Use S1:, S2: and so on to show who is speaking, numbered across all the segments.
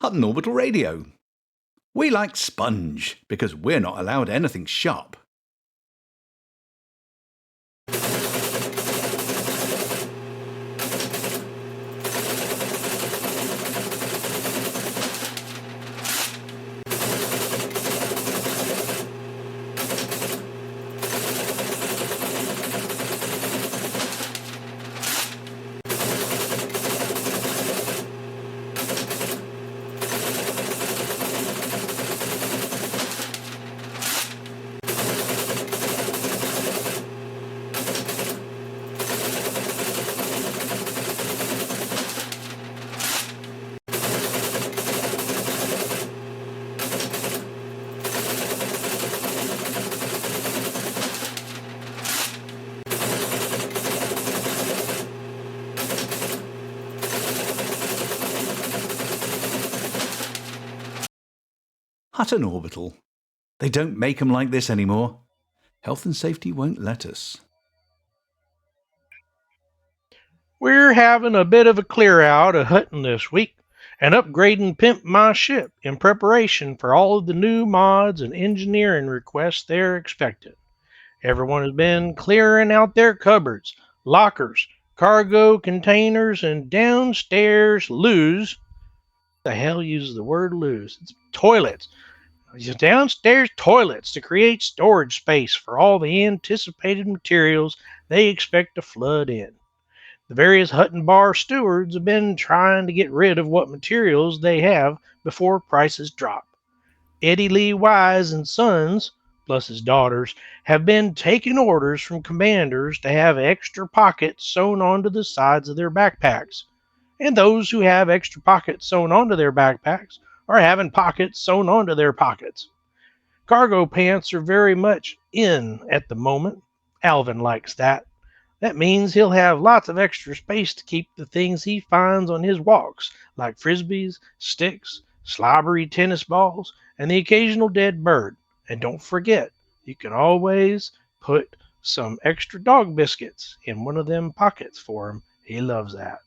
S1: Hutton Orbital Radio. We like sponge because we're not allowed anything sharp. Hutton Orbital. They don't make them like this anymore. Health and safety won't let us.
S2: We're having a bit of a clear out of Hutton this week and upgrading Pimp My Ship in preparation for all of the new mods and engineering requests they're expecting. Everyone has been clearing out their cupboards, lockers, cargo containers, and downstairs loos. The hell uses the word loos? It's toilets. Downstairs toilets to create storage space for all the anticipated materials they expect to flood in. The various Hutton bar stewards have been trying to get rid of what materials they have before prices drop. Eddie Lee Wise and Sons, plus his daughters, have been taking orders from commanders to have extra pockets sewn onto the sides of their backpacks. And those who have extra pockets sewn onto their backpacks are having pockets sewn onto their pockets. Cargo pants are very much in at the moment. Alvin likes that. That means he'll have lots of extra space to keep the things he finds on his walks, like frisbees, sticks, slobbery tennis balls, and the occasional dead bird. And don't forget, you can always put some extra dog biscuits in one of them pockets for him. He loves that.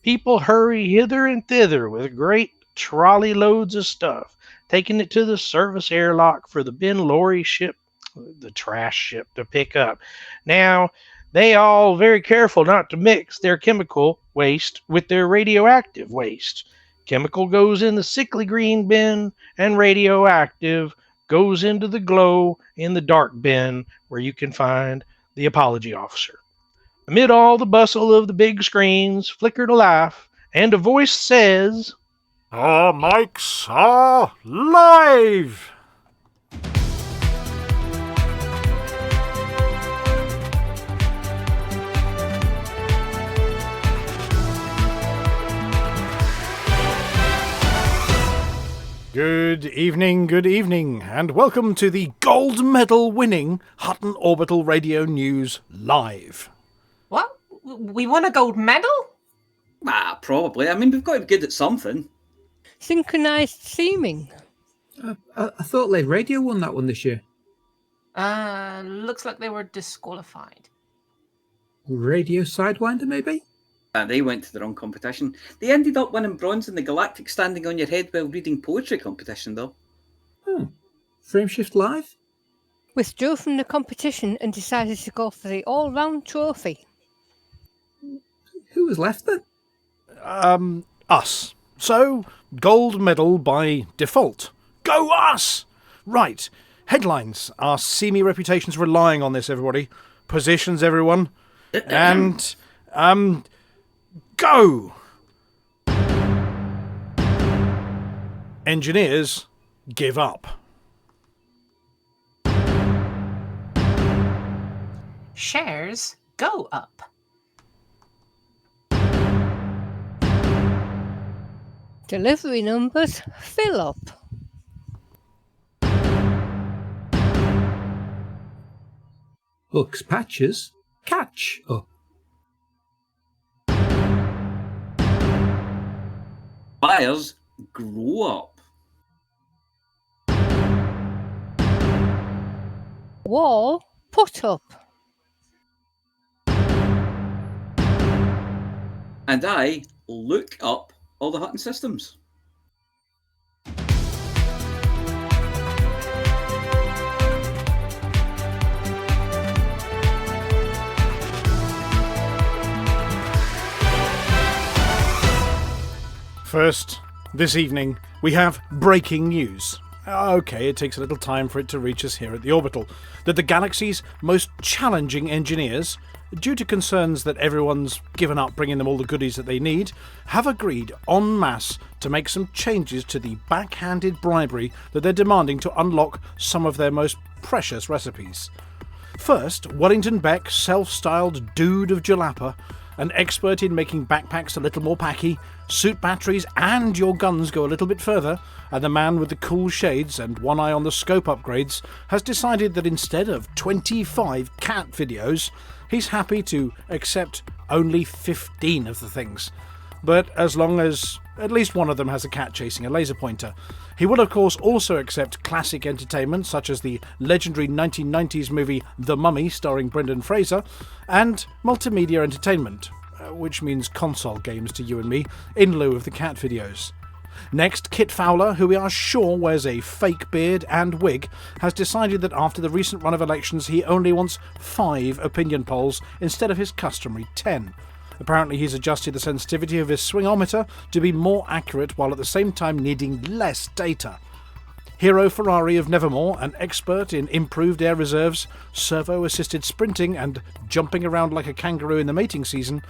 S2: People hurry hither and thither with great trolley loads of stuff, taking it to the service airlock for the Ben Lorry ship, the trash ship, to pick up. Now, they all very careful not to mix their chemical waste with their radioactive waste. Chemical goes in the sickly green bin, and radioactive goes into the glow in the dark bin, where you can find the apology officer. Amid all the bustle of the big screens, flicker to life, and a voice says,
S3: "Our mics are live!" Good evening, and welcome to the gold medal winning Hutton Orbital Radio News Live.
S4: What? We won a gold medal?
S5: Probably. I mean, we've got to be good at something.
S6: Synchronized seaming.
S7: I thought Live Radio won that one this year.
S4: Looks like they were disqualified.
S7: Radio Sidewinder, maybe?
S5: They went to the wrong competition. They ended up winning bronze in the Galactic Standing on Your Head While Reading Poetry competition, though.
S7: Frameshift Live?
S6: Withdrew from the competition and decided to go for the all-round trophy.
S7: Who was left then?
S3: Us. So, gold medal by default. Go us! Right. Headlines. Our seamy reputation's relying on this, everybody. Positions, everyone. And, go! Engineers, give up.
S4: Shares go up.
S6: Delivery numbers fill up.
S7: Hooks patches catch up.
S5: Buyers grow up.
S6: Wall put up.
S5: And I look up all the Hutton systems.
S3: First, this evening, we have breaking news. Okay, it takes a little time for it to reach us here at the Orbital, that the galaxy's most challenging engineers, due to concerns that everyone's given up bringing them all the goodies that they need, have agreed en masse to make some changes to the backhanded bribery that they're demanding to unlock some of their most precious recipes. First, Wellington Beck, self-styled Dude of Jalapa, an expert in making backpacks a little more packy, suit batteries and your guns go a little bit further, and the man with the cool shades and one eye on the scope upgrades has decided that instead of 25 cat videos, he's happy to accept only 15 of the things. But as long as at least one of them has a cat chasing a laser pointer. He will of course also accept classic entertainment such as the legendary 1990s movie The Mummy starring Brendan Fraser, and multimedia entertainment, which means console games to you and me, in lieu of the cat videos. Next, Kit Fowler, who we are sure wears a fake beard and wig, has decided that after the recent run of elections he only wants 5 opinion polls instead of his customary 10. Apparently he's adjusted the sensitivity of his swingometer to be more accurate while at the same time needing less data. Hero Ferrari of Nevermore, an expert in improved air reserves, servo-assisted sprinting and jumping around like a kangaroo in the mating season,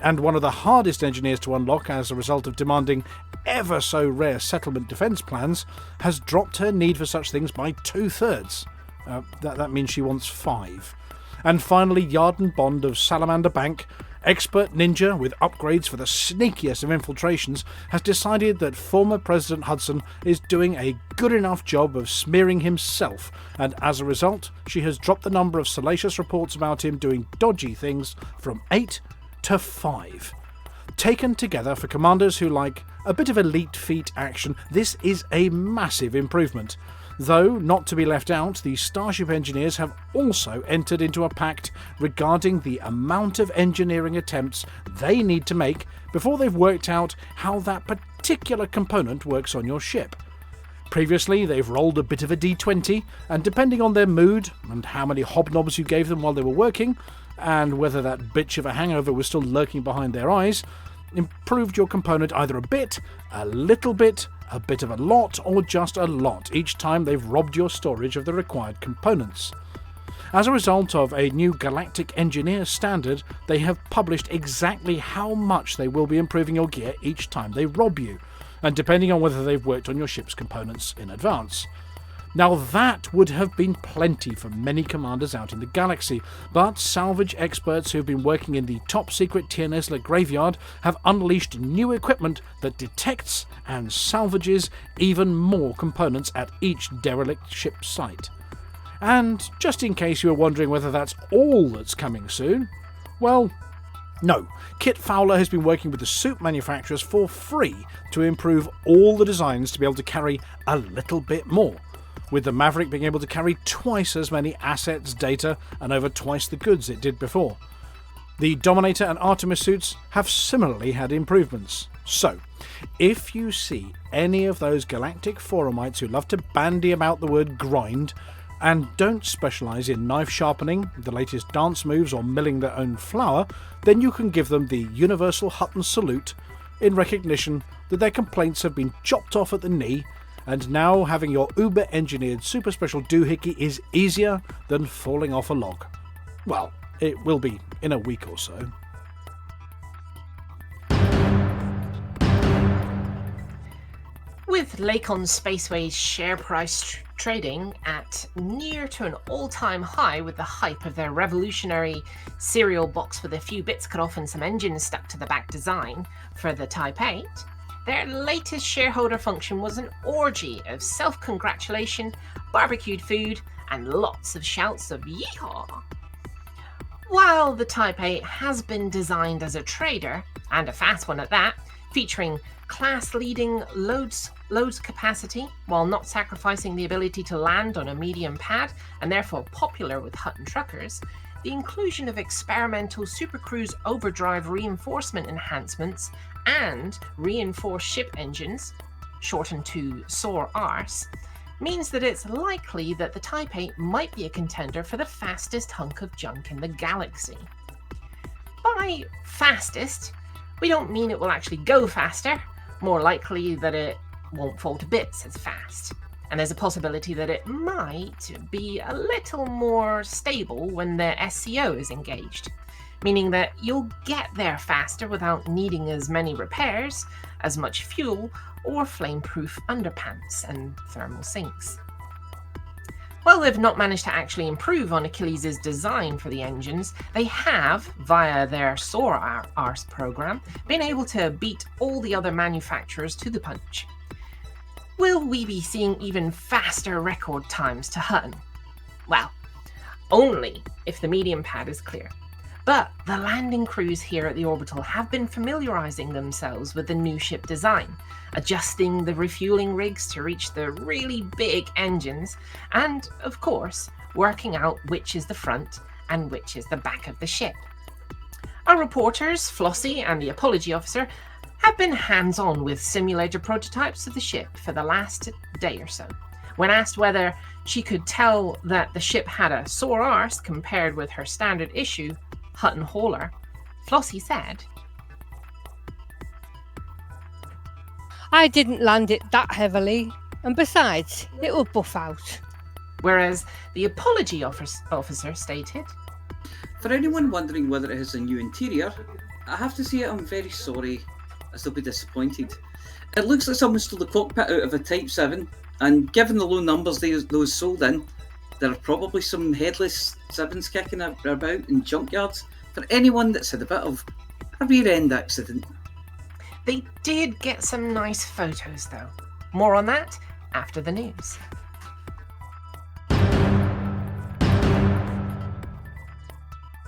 S3: and one of the hardest engineers to unlock as a result of demanding ever so rare settlement defence plans, has dropped her need for such things by 2/3. That means she wants 5. And finally, Yarden Bond of Salamander Bank, expert ninja with upgrades for the sneakiest of infiltrations, has decided that former President Hudson is doing a good enough job of smearing himself, and as a result, she has dropped the number of salacious reports about him doing dodgy things from 8 to 5. Taken together for commanders who like a bit of elite feat action, this is a massive improvement. Though, not to be left out, the Starship engineers have also entered into a pact regarding the amount of engineering attempts they need to make before they've worked out how that particular component works on your ship. Previously, they've rolled a bit of a d20, and depending on their mood and how many hobnobs you gave them while they were working, and whether that bitch of a hangover was still lurking behind their eyes, improved your component either a bit, a little bit, a bit of a lot, or just a lot each time they've robbed your storage of the required components. As a result of a new Galactic Engineer standard, they have published exactly how much they will be improving your gear each time they rob you, and depending on whether they've worked on your ship's components in advance. Now that would have been plenty for many commanders out in the galaxy, but salvage experts who've been working in the top secret Tiernesla graveyard have unleashed new equipment that detects and salvages even more components at each derelict ship site. And just in case you were wondering whether that's all that's coming soon, well, no. Kit Fowler has been working with the suit manufacturers for free to improve all the designs to be able to carry a little bit more, with the Maverick being able to carry twice as many assets, data, and over twice the goods it did before. The Dominator and Artemis suits have similarly had improvements. So, if you see any of those galactic forumites who love to bandy about the word grind, and don't specialise in knife sharpening, the latest dance moves, or milling their own flour, then you can give them the universal Hutton salute in recognition that their complaints have been chopped off at the knee, and now having your uber-engineered super special doohickey is easier than falling off a log. Well, it will be in a week or so.
S4: With Lakon Spaceways share price trading at near to an all-time high with the hype of their revolutionary cereal box with a few bits cut off and some engines stuck to the back design for the Type 8, their latest shareholder function was an orgy of self-congratulation, barbecued food, and lots of shouts of yeehaw. While the Type 8 has been designed as a trader, and a fast one at that, featuring class-leading loads capacity while not sacrificing the ability to land on a medium pad, and therefore popular with Hutton truckers, the inclusion of experimental supercruise overdrive reinforcement enhancements and reinforced ship engines, shortened to SOAR-ARS, means that it's likely that the Type 8 might be a contender for the fastest hunk of junk in the galaxy. By fastest, we don't mean it will actually go faster, more likely that it won't fall to bits as fast. And there's a possibility that it might be a little more stable when the SCO is engaged, meaning that you'll get there faster without needing as many repairs, as much fuel, or flame-proof underpants and thermal sinks. While they've not managed to actually improve on Achilles' design for the engines, they have, via their Soar Arse program, been able to beat all the other manufacturers to the punch. Will we be seeing even faster record times to Hutton? Well, only if the medium pad is clear. But the landing crews here at the orbital have been familiarizing themselves with the new ship design, adjusting the refueling rigs to reach the really big engines, and, of course, working out which is the front and which is the back of the ship. Our reporters, Flossy and the apology officer, have been hands-on with simulator prototypes of the ship for the last day or so. When asked whether she could tell that the ship had a sore arse compared with her standard issue Hutton hauler, Flossy said,
S6: I didn't land it that heavily, and besides, it will buff out.
S4: Whereas the apology officer stated,
S5: For anyone wondering whether it has a new interior, I have to say I'm very sorry, as they'll be disappointed. It looks like someone stole the cockpit out of a Type 7, and given the low numbers those sold in, there are probably some headless 7s kicking about in junkyards for anyone that's had a bit of a rear-end accident.
S4: They did get some nice photos though. More on that after the news.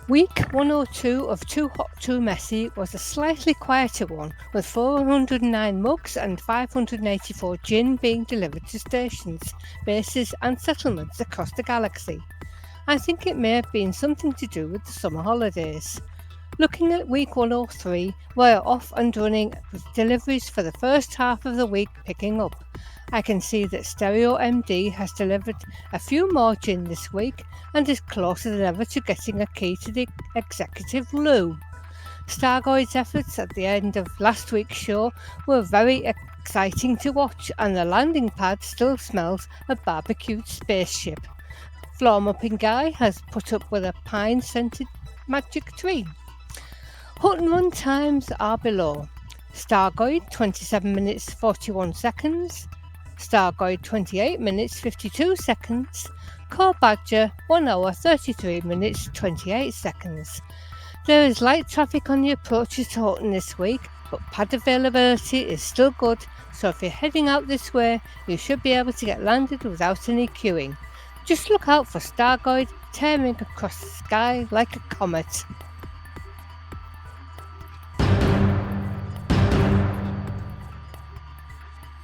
S6: Week 102 of Too Hot Too Messy was a slightly quieter one, with 409 mugs and 584 gin being delivered to stations, bases and settlements across the galaxy. I think it may have been something to do with the summer holidays. Looking at week 103, we're off and running with deliveries for the first half of the week picking up. I can see that Stereo MD has delivered a few more gin this week and is closer than ever to getting a key to the executive loo. Stargoid's efforts at the end of last week's show were very exciting to watch, and the landing pad still smells a barbecued spaceship. Floor mopping guy has put up with a pine-scented magic tree. Hutton run times are below. Stargoid 27 minutes 41 seconds, Stargoid 28 minutes 52 seconds, Core Badger 1 hour 33 minutes 28 seconds. There is light traffic on the approaches to Hutton this week, but pad availability is still good, so if you're heading out this way, you should be able to get landed without any queuing. Just look out for Stargoid tearing across the sky like a comet.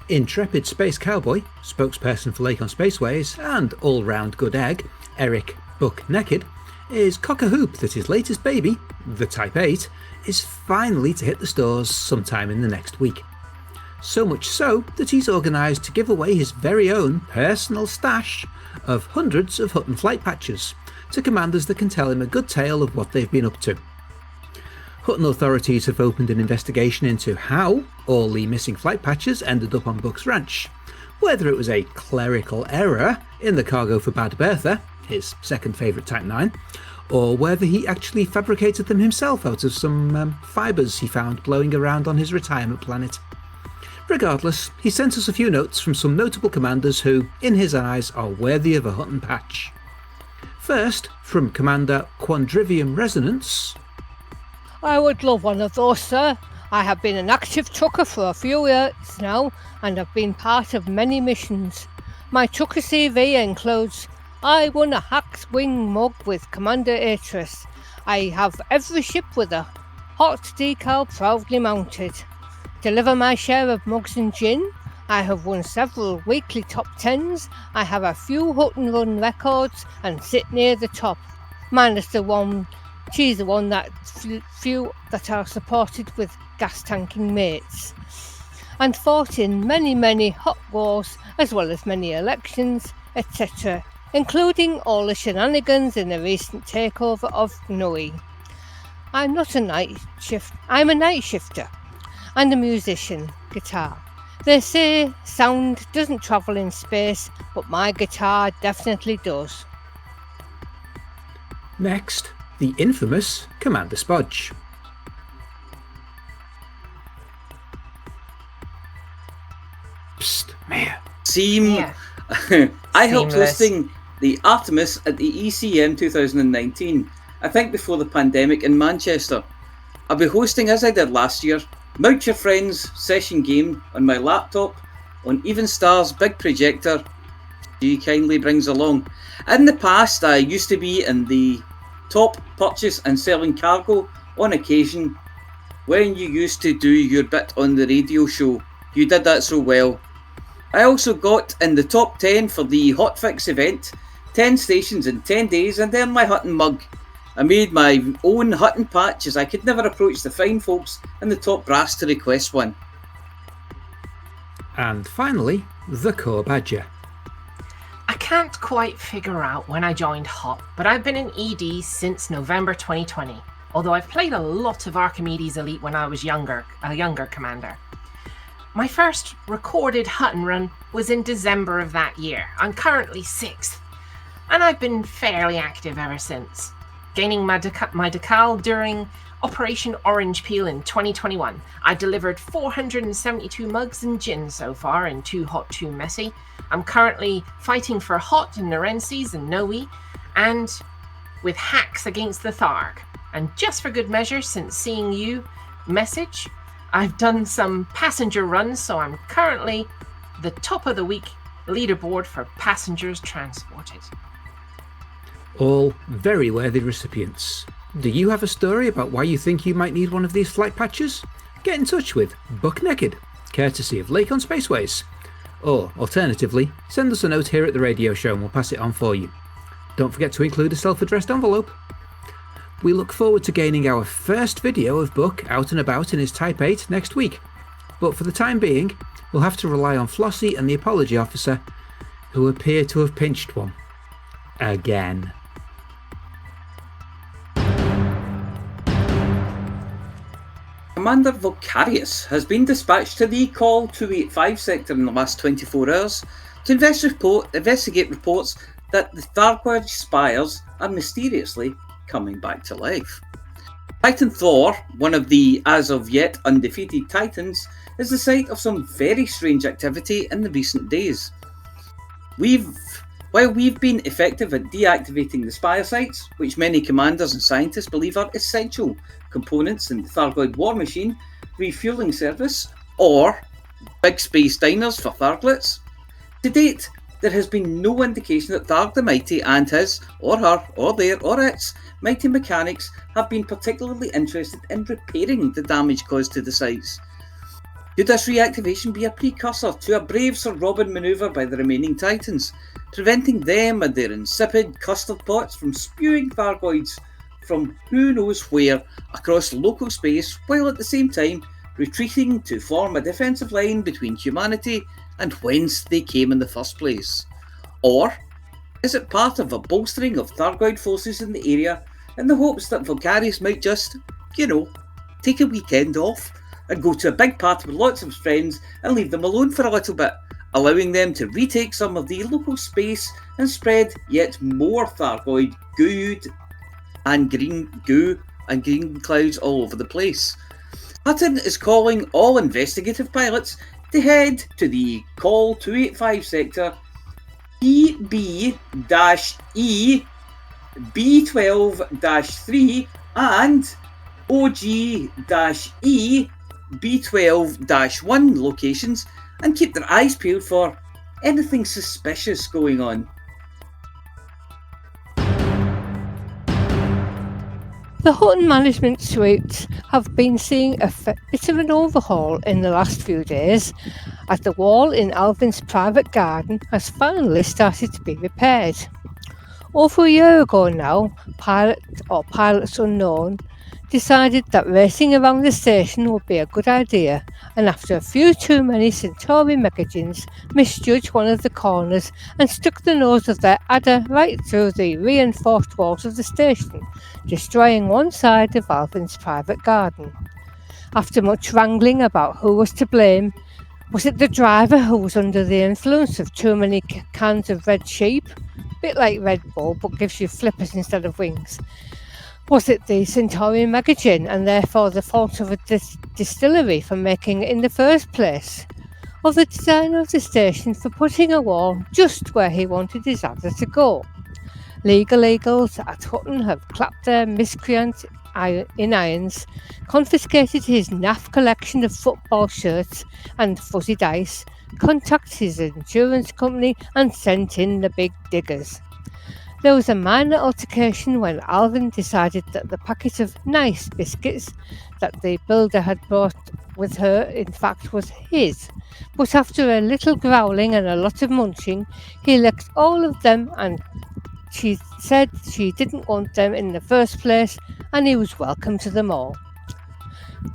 S7: Intrepid Space Cowboy, spokesperson for Lakon Spaceways, and all-round good egg, Eric Buck Nekkid, is cock-a-hoop that his latest baby, the Type 8, is finally to hit the stores sometime in the next week. So much so that he's organised to give away his very own personal stash of hundreds of Hutton flight patches to commanders that can tell him a good tale of what they've been up to. Hutton authorities have opened an investigation into how all the missing flight patches ended up on Buck's ranch, whether it was a clerical error in the cargo for Bad Bertha, his second favourite Type 9, or whether he actually fabricated them himself out of some fibres he found blowing around on his retirement planet. Regardless, he sent us a few notes from some notable commanders who, in his eyes, are worthy of a Hutton patch. First, from Commander Quandrivium Resonance.
S6: I would love one of those, sir. I have been an active trucker for a few years now and have been part of many missions. My trucker CV includes: I won a Hack's Wing mug with Commander Atris. I have every ship with a hot decal proudly mounted. Deliver my share of mugs and gin. I have won several weekly top 10s. I have a few Hutton run records and sit near the top. Minus the one, she's the one that few that are supported with gas tanking mates. And fought in many hot wars, as well as many elections, etc., including all the shenanigans in the recent takeover of Nui. I'm a night shifter and a musician. guitar. They say sound doesn't travel in space, but my guitar definitely does.
S7: Next, the infamous Commander Spodge. Psst, Mia.
S4: Yeah.
S5: I helped
S4: Seamless.
S5: hosting the Artemis at the ECM 2019, I think before the pandemic in Manchester. I'll be hosting, as I did last year, Mount Your Friends session game on my laptop on Even Star's big projector she kindly brings along. In the past, I used to be in the top purchase and selling cargo on occasion when you used to do your bit on the radio show. You did that so well. I also got in the top 10 for the Hotfix event, 10 stations in 10 days, and then my Hutton mug. I made my own Hutton patch as I could never approach the fine folks in the top brass to request one.
S7: And finally, the Core Badger.
S4: I can't quite figure out when I joined HOT, but I've been in ED since November 2020, although I've played a lot of Archimedes Elite when I was a younger commander. My first recorded Hutton run was in December of that year. I'm currently 6th, and I've been fairly active ever since, gaining my decal during Operation Orange Peel in 2021. I delivered 472 mugs and gin so far in 2 Hot 2 Messy. I'm currently fighting for Hot in Narenses and Noe, and with hacks against the Tharg. And just for good measure, since seeing you message, I've done some passenger runs, so I'm currently the top of the week leaderboard for passengers transported.
S7: All very worthy recipients. Do you have a story about why you think you might need one of these flight patches? Get in touch with Buck Nekkid, courtesy of Lakon Spaceways. Or, alternatively, send us a note here at the radio show and we'll pass it on for you. Don't forget to include a self-addressed envelope. We look forward to gaining our first video of Buck out and about in his Type 8 next week. But for the time being, we'll have to rely on Flossy and the apology officer, who appear to have pinched one. Again.
S5: Commander Vulkarius has been dispatched to the Call 285 sector in the last 24 hours to investigate reports that the Thargoid spires are mysteriously coming back to life. Titan Thor, one of the as of yet undefeated Titans, is the site of some very strange activity in the recent days. While we've been effective at deactivating the spire sites, which many commanders and scientists believe are essential components in the Thargoid war machine, refueling service, or big space diners for Tharglets, to date there has been no indication that Tharg the Mighty and his, or her, or their, or its mighty mechanics have been particularly interested in repairing the damage caused to the sites. Could this reactivation be a precursor to a brave Sir Robin manoeuvre by the remaining Titans, preventing them and their insipid custard pots from spewing Thargoids from who knows where across local space, while at the same time retreating to form a defensive line between humanity and whence they came in the first place? Or is it part of a bolstering of Thargoid forces in the area in the hopes that Vulkarius might just, take a weekend off and go to a big party with lots of friends and leave them alone for a little bit, allowing them to retake some of the local space and spread yet more Thargoid goo and green clouds all over the place? Hutton is calling all investigative pilots to head to the Call 285 sector EB-E B12-3 and OG-E B12-1 locations and keep their eyes peeled for anything suspicious going on.
S6: The Hutton management suites have been seeing a bit of an overhaul in the last few days, as the wall in Alvin's private garden has finally started to be repaired. Over a year ago now, Pilots Unknown decided that racing around the station would be a good idea, and after a few too many Centauri Megagens misjudged one of the corners and stuck the nose of their adder right through the reinforced walls of the station, destroying one side of Alvin's private garden. After much wrangling about who was to blame, was it the driver who was under the influence of too many cans of Red Sheep? Bit like Red Bull, but gives you flippers instead of wings. Was it the Centaurian magazine and therefore the fault of a distillery for making it in the first place? Or the designer of the station for putting a wall just where he wanted his adder to go? Legal eagles at Hutton have clapped their miscreant in irons, confiscated his naff collection of football shirts and fuzzy dice, contacted his insurance company and sent in the big diggers. There was a minor altercation when Alvin decided that the packet of nice biscuits that the builder had brought with her in fact was his, but after a little growling and a lot of munching, he licked all of them and she said she didn't want them in the first place and he was welcome to them all.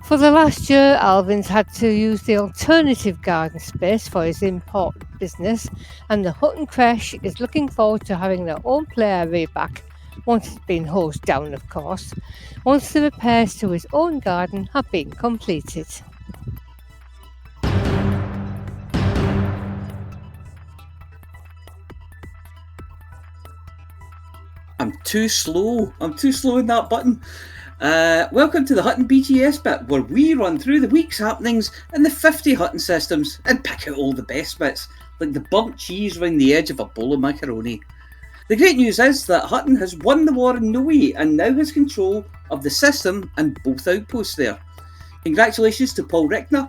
S6: For the last year, Alvin's had to use the alternative garden space for his import business, and the Hutton Creche is looking forward to having their own play area back, once it's been hosed down of course, once the repairs to his own garden have been completed.
S5: I'm too slow in that button. Welcome to the Hutton BGS bit, where we run through the week's happenings in the 50 Hutton systems and pick out all the best bits, like the burnt cheese round the edge of a bowl of macaroni. The great news is that Hutton has won the war in Norway and now has control of the system and both outposts there. Congratulations to Paul Rickner,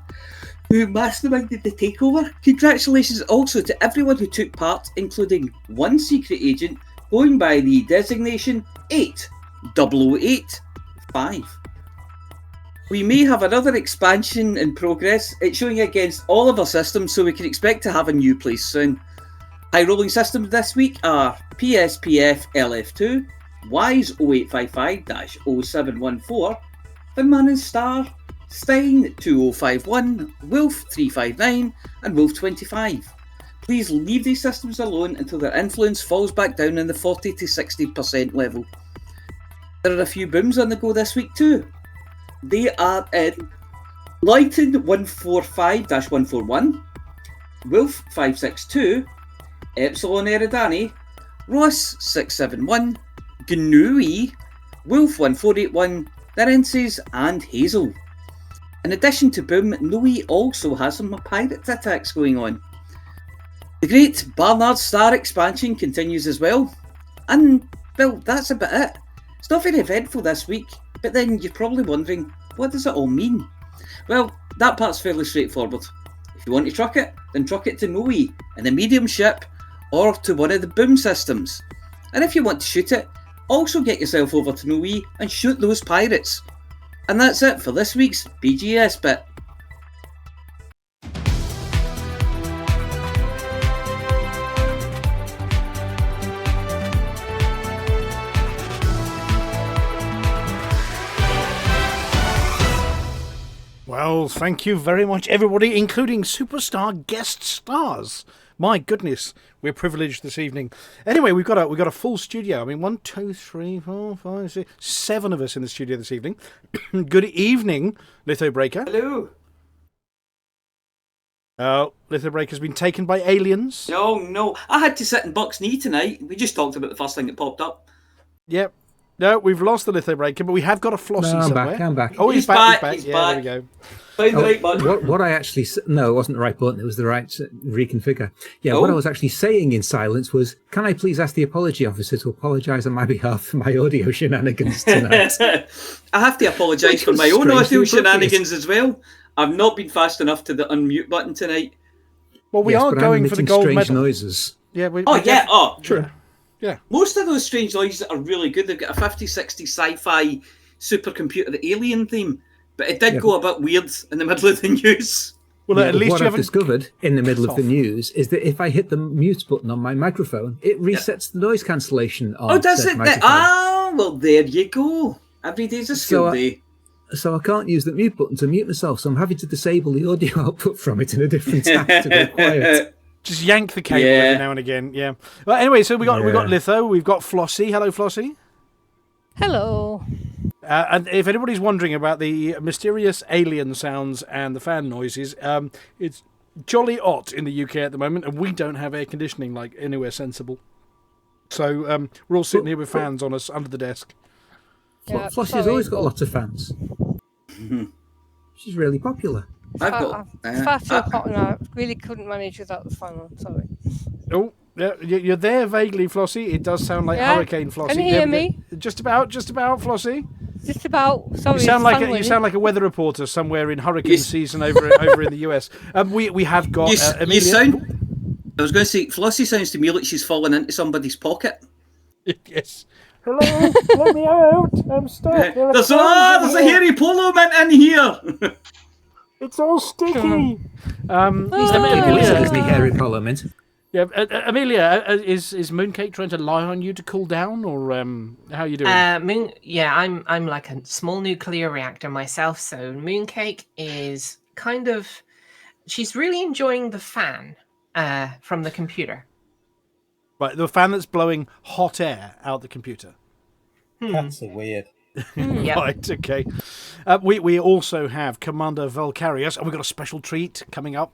S5: who masterminded the takeover. Congratulations also to everyone who took part, including one secret agent going by the designation 8085. We may have another expansion in progress. It's showing against all of our systems, so we can expect to have a new place soon. High rolling systems this week are PSPF LF2, WISE 0855-0714, Finman and Star, Stein 2051, Wolf 359, and Wolf 25. Please leave these systems alone until their influence falls back down in the 40 to 60% level. There are a few booms on the go this week too. They are in Lighton 145-141, Wolf 562, Epsilon Eridani, Ross 671, GNUI, Wolf 1481, Therenses, and Hazel. In addition to Boom, Noe also has some pirate attacks going on. The great Barnard Star expansion continues as well. And, well, that's about it. It's not very eventful this week, but then you're probably wondering, what does it all mean? Well, that part's fairly straightforward. If you want to truck it, then truck it to Noe in a medium ship or to one of the boom systems. And if you want to shoot it, also get yourself over to Noe and shoot those pirates. And that's it for this week's BGS bit.
S3: Well, thank you very much, everybody, including superstar guest stars. My goodness, we're privileged this evening. Anyway, we've got a full studio. I mean, 1, 2, 3, 4, 5, 6, 7 of us in the studio this evening. Good evening, Lithobreaker.
S5: Hello.
S3: Lithobreaker's been taken by aliens.
S5: No. I had to sit in Buck's knee tonight. We just talked about the first thing that popped up.
S3: Yep. No, we've lost the Lithobreaker, but we have got a Flossy somewhere.
S7: I'm back.
S3: Oh, he's back.
S5: He's
S3: Yeah,
S5: back.
S3: there we go.
S5: Find the right button.
S7: What I actually... No, it wasn't the right button. It was the right reconfigure. Yeah, What I was actually saying in silence was, can I please ask the apology officer to apologise on my behalf for my audio shenanigans tonight?
S5: I have to apologise for my own audio shenanigans as well. I've not been fast enough to the unmute button tonight.
S3: Well, we are going for the gold
S7: strange
S3: medal.
S7: noises.
S3: Yeah.
S5: True.
S3: Yeah.
S5: Most of those strange noises are really good. They've got a 50-60 sci-fi supercomputer alien theme, but it did go a bit weird in the middle of the news.
S3: Well, at least
S7: what
S3: you
S7: I've
S3: haven't
S7: discovered in the middle of the news is that if I hit the mute button on my microphone, it resets the noise cancellation on
S5: does it?
S7: microphone.
S5: Well, there you go. Every day's a school day.
S7: So I can't use the mute button to mute myself, so I'm having to disable the audio output from it in a different tab to go quiet.
S3: Just yank the cable every now and again. Yeah. Well, anyway, so we got Litho, we've got Flossy. Hello, Flossy.
S6: Hello.
S3: And if anybody's wondering about the mysterious alien sounds and the fan noises, it's jolly hot in the UK at the moment, and we don't have air conditioning like anywhere sensible. So we're all sitting here with fans on us under the desk.
S6: Yeah,
S7: Flossy has always got lots of fans. She's really popular.
S6: It's far too hot and I really couldn't manage without the fan on, sorry.
S3: Oh, yeah, you're there vaguely, Flossy. It does sound like Hurricane Flossy.
S6: Can you hear me?
S3: Just about, Flossy.
S6: Just about. Sorry,
S3: You sound like a weather reporter somewhere in hurricane season over in the US. We have got Amelia.
S5: You sound. I was going to say, Flossy sounds to me like she's fallen into somebody's pocket.
S3: Yes. Hello, let me out. I'm stuck.
S5: There's a hairy polo mint in here.
S3: It's all sticky.
S7: Basically hairy parliament.
S3: Yeah, Amelia, is Mooncake trying to lie on you to cool down, or how are you doing?
S4: I'm like a small nuclear reactor myself, so Mooncake is kind of, she's really enjoying the fan from the computer.
S3: Right, the fan that's blowing hot air out the computer.
S8: That's so weird.
S4: Yep.
S3: Right, okay. We also have Commander Vulkarius, and we've got a special treat coming up.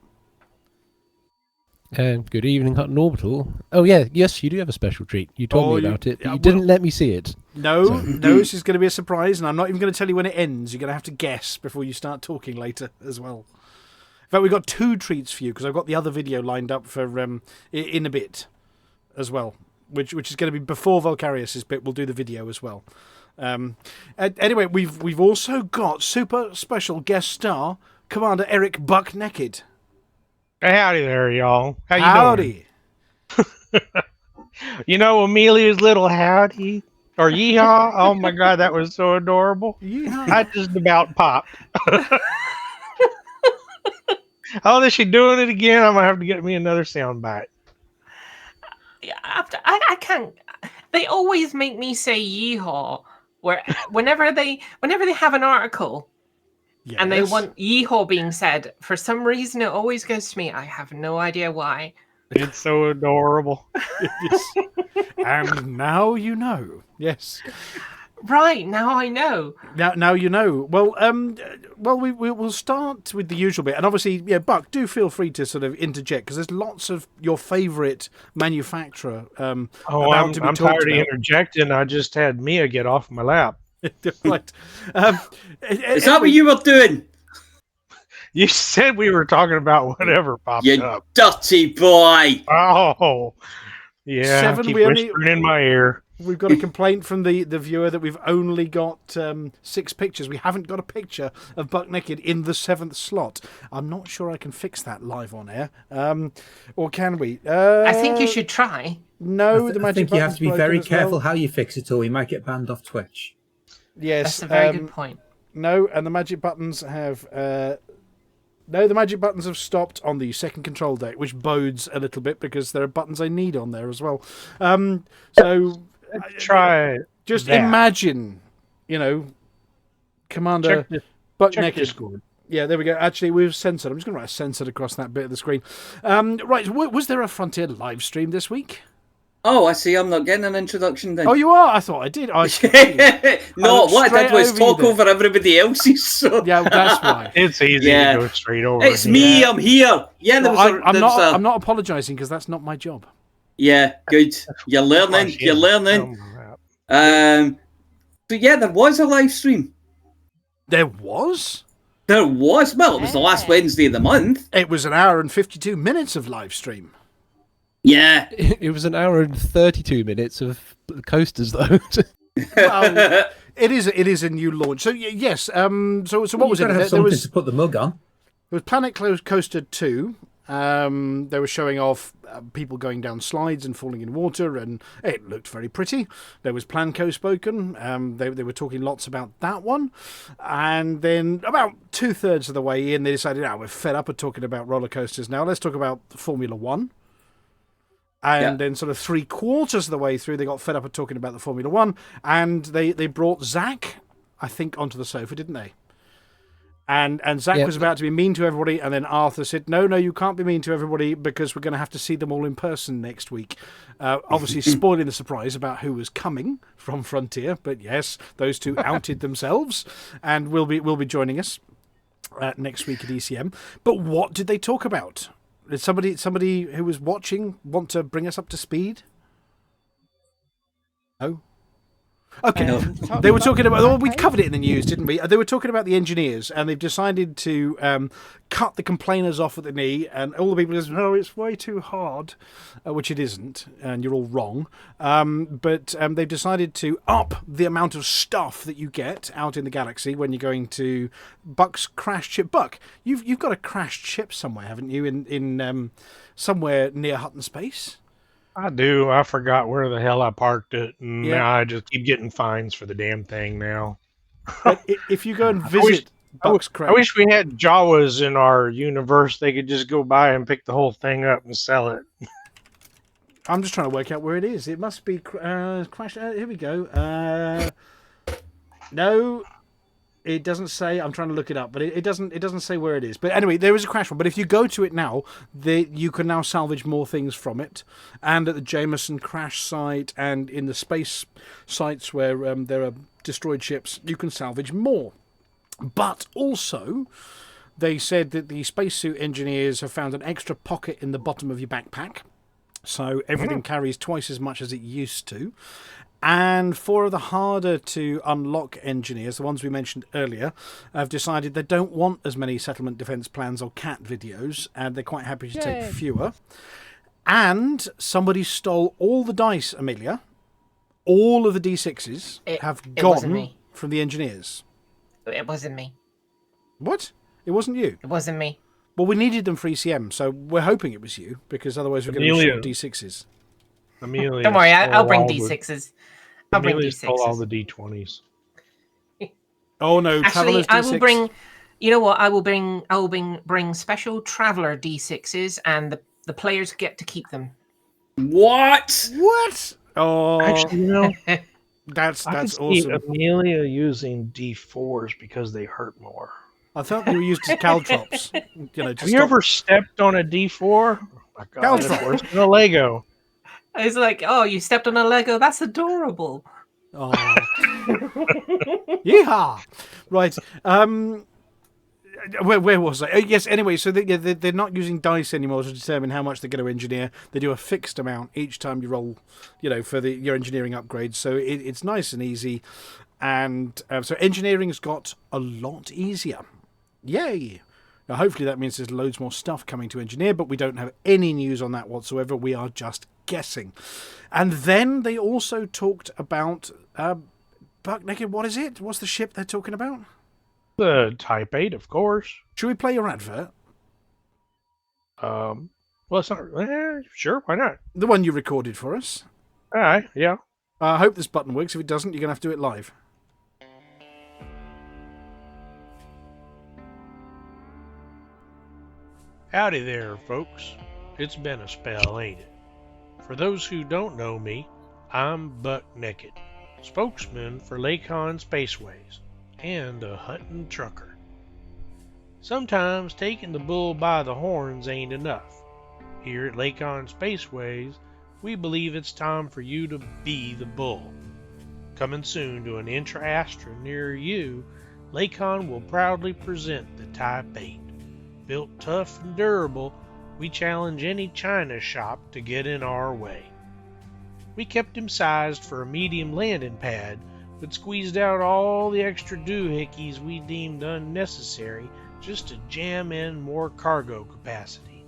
S9: Good evening, Hutton Orbital. Oh, yeah, yes, you do have a special treat. You told me about it, but you didn't let me see it.
S3: No, this is going to be a surprise, and I'm not even going to tell you when it ends. You're going to have to guess before you start talking later as well. In fact, we've got 2 treats for you, because I've got the other video lined up for in a bit as well, which is going to be before Vulkarius' bit. We'll do the video as well. Anyway, we've also got super special guest star, Commander Eric Buck Nekkid.
S2: Hey, howdy there, y'all. How you
S3: Howdy.
S2: doing? You know Amelia's little howdy or yeehaw? Oh my God, that was so adorable.
S3: Yeehaw.
S2: I just about popped. Oh, is she doing it again? I'm gonna have to get me another sound bite.
S4: Yeah, I can't. They always make me say yeehaw. Whenever they have an article.
S3: Yes.
S4: And they want yeehaw being said. For some reason, it always goes to me. I have no idea why.
S2: It's so adorable.
S3: And now you know. Yes.
S4: Right, now I know.
S3: Now you know. Well, we'll start with the usual bit, and obviously, yeah, Buck, do feel free to sort of interject because there's lots of your favourite manufacturer.
S2: I'm tired of interjecting. I just had Mia get off my lap.
S3: Right.
S5: Is that what you were doing?
S2: You said we were talking about whatever popped
S5: You
S2: up.
S5: dirty boy.
S2: Oh, yeah.
S3: 7,
S2: Keep
S3: we only-
S2: whispering in my ear.
S3: We've got a complaint from the viewer that we've only got 6 pictures. We haven't got a picture of Buck Nekkid in the 7th slot. I'm not sure I can fix that live on air. Or can we?
S4: I think you should try.
S3: No, the magic
S7: I think you have
S3: button's
S7: to be
S3: broken
S7: very
S3: as well.
S7: careful how you fix it, or we might get banned off Twitch.
S3: Yes,
S4: That's a very good point.
S3: No, and the magic buttons have the magic buttons have stopped on the second control deck, which bodes a little bit because there are buttons I need on there as well. So
S2: Try
S3: just
S2: that.
S3: imagine, Commander Buck
S2: check
S3: Nekkid.
S2: Discord.
S3: Yeah, there we go. Actually, we've censored. I'm just going to write censored across that bit of the screen. Right, was there a Frontier live stream this week?
S5: Oh, I see. I'm not getting an introduction then.
S3: Oh, you are? I thought I did.
S5: No, what I did was talk over everybody else's. So.
S3: Yeah, that's why.
S2: It's easy to go straight over.
S5: It's me. I'm here. Yeah,
S3: I'm not apologising because that's not my job.
S5: Yeah, good. You're learning. You're learning. So yeah, there was a live stream.
S3: There was?
S5: There was. Well, it was the last Wednesday of the month.
S3: It was an hour and 52 minutes of live stream.
S5: Yeah.
S9: It was an hour and 32 minutes of coasters, though.
S3: Well, it is a new launch. So yes. So what was it?
S7: Have something to put the mug on.
S3: There was Planet Coaster 2. They were showing off people going down slides and falling in water, and it looked very pretty. There was Planco spoken. They were talking lots about that one. And then about 2/3 of the way in, they decided, we're fed up of talking about roller coasters now. Let's talk about Formula One. And then sort of 3/4 of the way through, they got fed up of talking about the Formula One, and they brought Zach, I think, onto the sofa, didn't they? And Zach was about to be mean to everybody, and then Arthur said, no, you can't be mean to everybody because we're going to have to see them all in person next week. Obviously spoiling the surprise about who was coming from Frontier, but yes, those two outed themselves and will be joining us next week at ECM. But what did they talk about? Did somebody who was watching want to bring us up to speed? No? Okay, they were talking about. Well, we covered it in the news, didn't we? They were talking about the engineers, and they've decided to cut the complainers off at the knee, and all the people say, "No, it's way too hard," which it isn't, and you're all wrong. But they've decided to up the amount of stuff that you get out in the galaxy when you're going to Buck's crash ship. Buck, you've got a crashed ship somewhere, haven't you? In somewhere near Hutton Space.
S2: I do. I forgot where the hell I parked it, and now I just keep getting fines for the damn thing now.
S3: But if you go and visit Buck's crash...
S2: I wish we had Jawas in our universe. They could just go by and pick the whole thing up and sell it.
S3: I'm just trying to work out where it is. It must be crash... here we go. No... It doesn't say. I'm trying to look it up, but it doesn't say where it is. But anyway, there is a crash one. But if you go to it now, you can now salvage more things from it. And at the Jameson crash site and in the space sites where there are destroyed ships, you can salvage more. But also, they said that the spacesuit engineers have found an extra pocket in the bottom of your backpack, so everything carries twice as much as it used to. And 4 of the harder to unlock engineers, the ones we mentioned earlier, have decided they don't want as many settlement defense plans or CAT videos, and they're quite happy to take fewer. And somebody stole all the dice, Amelia. All of the D6s have gone from the engineers.
S4: It wasn't me.
S3: What? It wasn't you?
S4: It wasn't me.
S3: Well, we needed them for ECM, so we're hoping it was you, because otherwise we're going to be short D6s.
S2: Amelia,
S4: don't worry, I'll bring D6s. I'll bring D6s.
S2: Stole all the D20s.
S3: Oh no!
S4: Actually, I will bring. You know what? I will bring special traveler D6s, and the players get to keep them.
S5: What?
S3: Oh,
S2: actually, you know,
S3: that's
S2: awesome. See
S3: Amelia
S2: using D4s because they hurt more.
S3: I thought they were used as caltrops.
S2: Have you ever stepped on a D4? Oh my God, it's in a Lego.
S4: It's like, oh, you stepped on a Lego. That's adorable.
S3: Oh. Yeehaw! Right. Where was I? Yes. Anyway, so they're not using dice anymore to determine how much they're going to engineer. They do a fixed amount each time you roll, for your engineering upgrades. So it's nice and easy, and so engineering's got a lot easier. Yay! Now, hopefully that means there's loads more stuff coming to engineer, but we don't have any news on that whatsoever. We are just guessing. And then they also talked about Buck Nekkid. What is it? What's the ship they're talking about?
S2: The Type 8, of course.
S3: Should we play your advert?
S2: Well, it's not. Sure, why not?
S3: The one you recorded for us.
S2: All right, yeah.
S3: I hope this button works. If it doesn't, you're going to have to do it live.
S2: Howdy there, folks. It's been a spell, ain't it? For those who don't know me, I'm Buck Nekkid, spokesman for Lakon Spaceways, and a Hutton trucker. Sometimes taking the bull by the horns ain't enough. Here at Lakon Spaceways, we believe it's time for you to be the bull. Coming soon to an intra-astra near you, Lakon will proudly present the Type 8. Built tough and durable, we challenge any China shop to get in our way. We kept him sized for a medium landing pad, but squeezed out all the extra doohickeys we deemed unnecessary just to jam in more cargo capacity.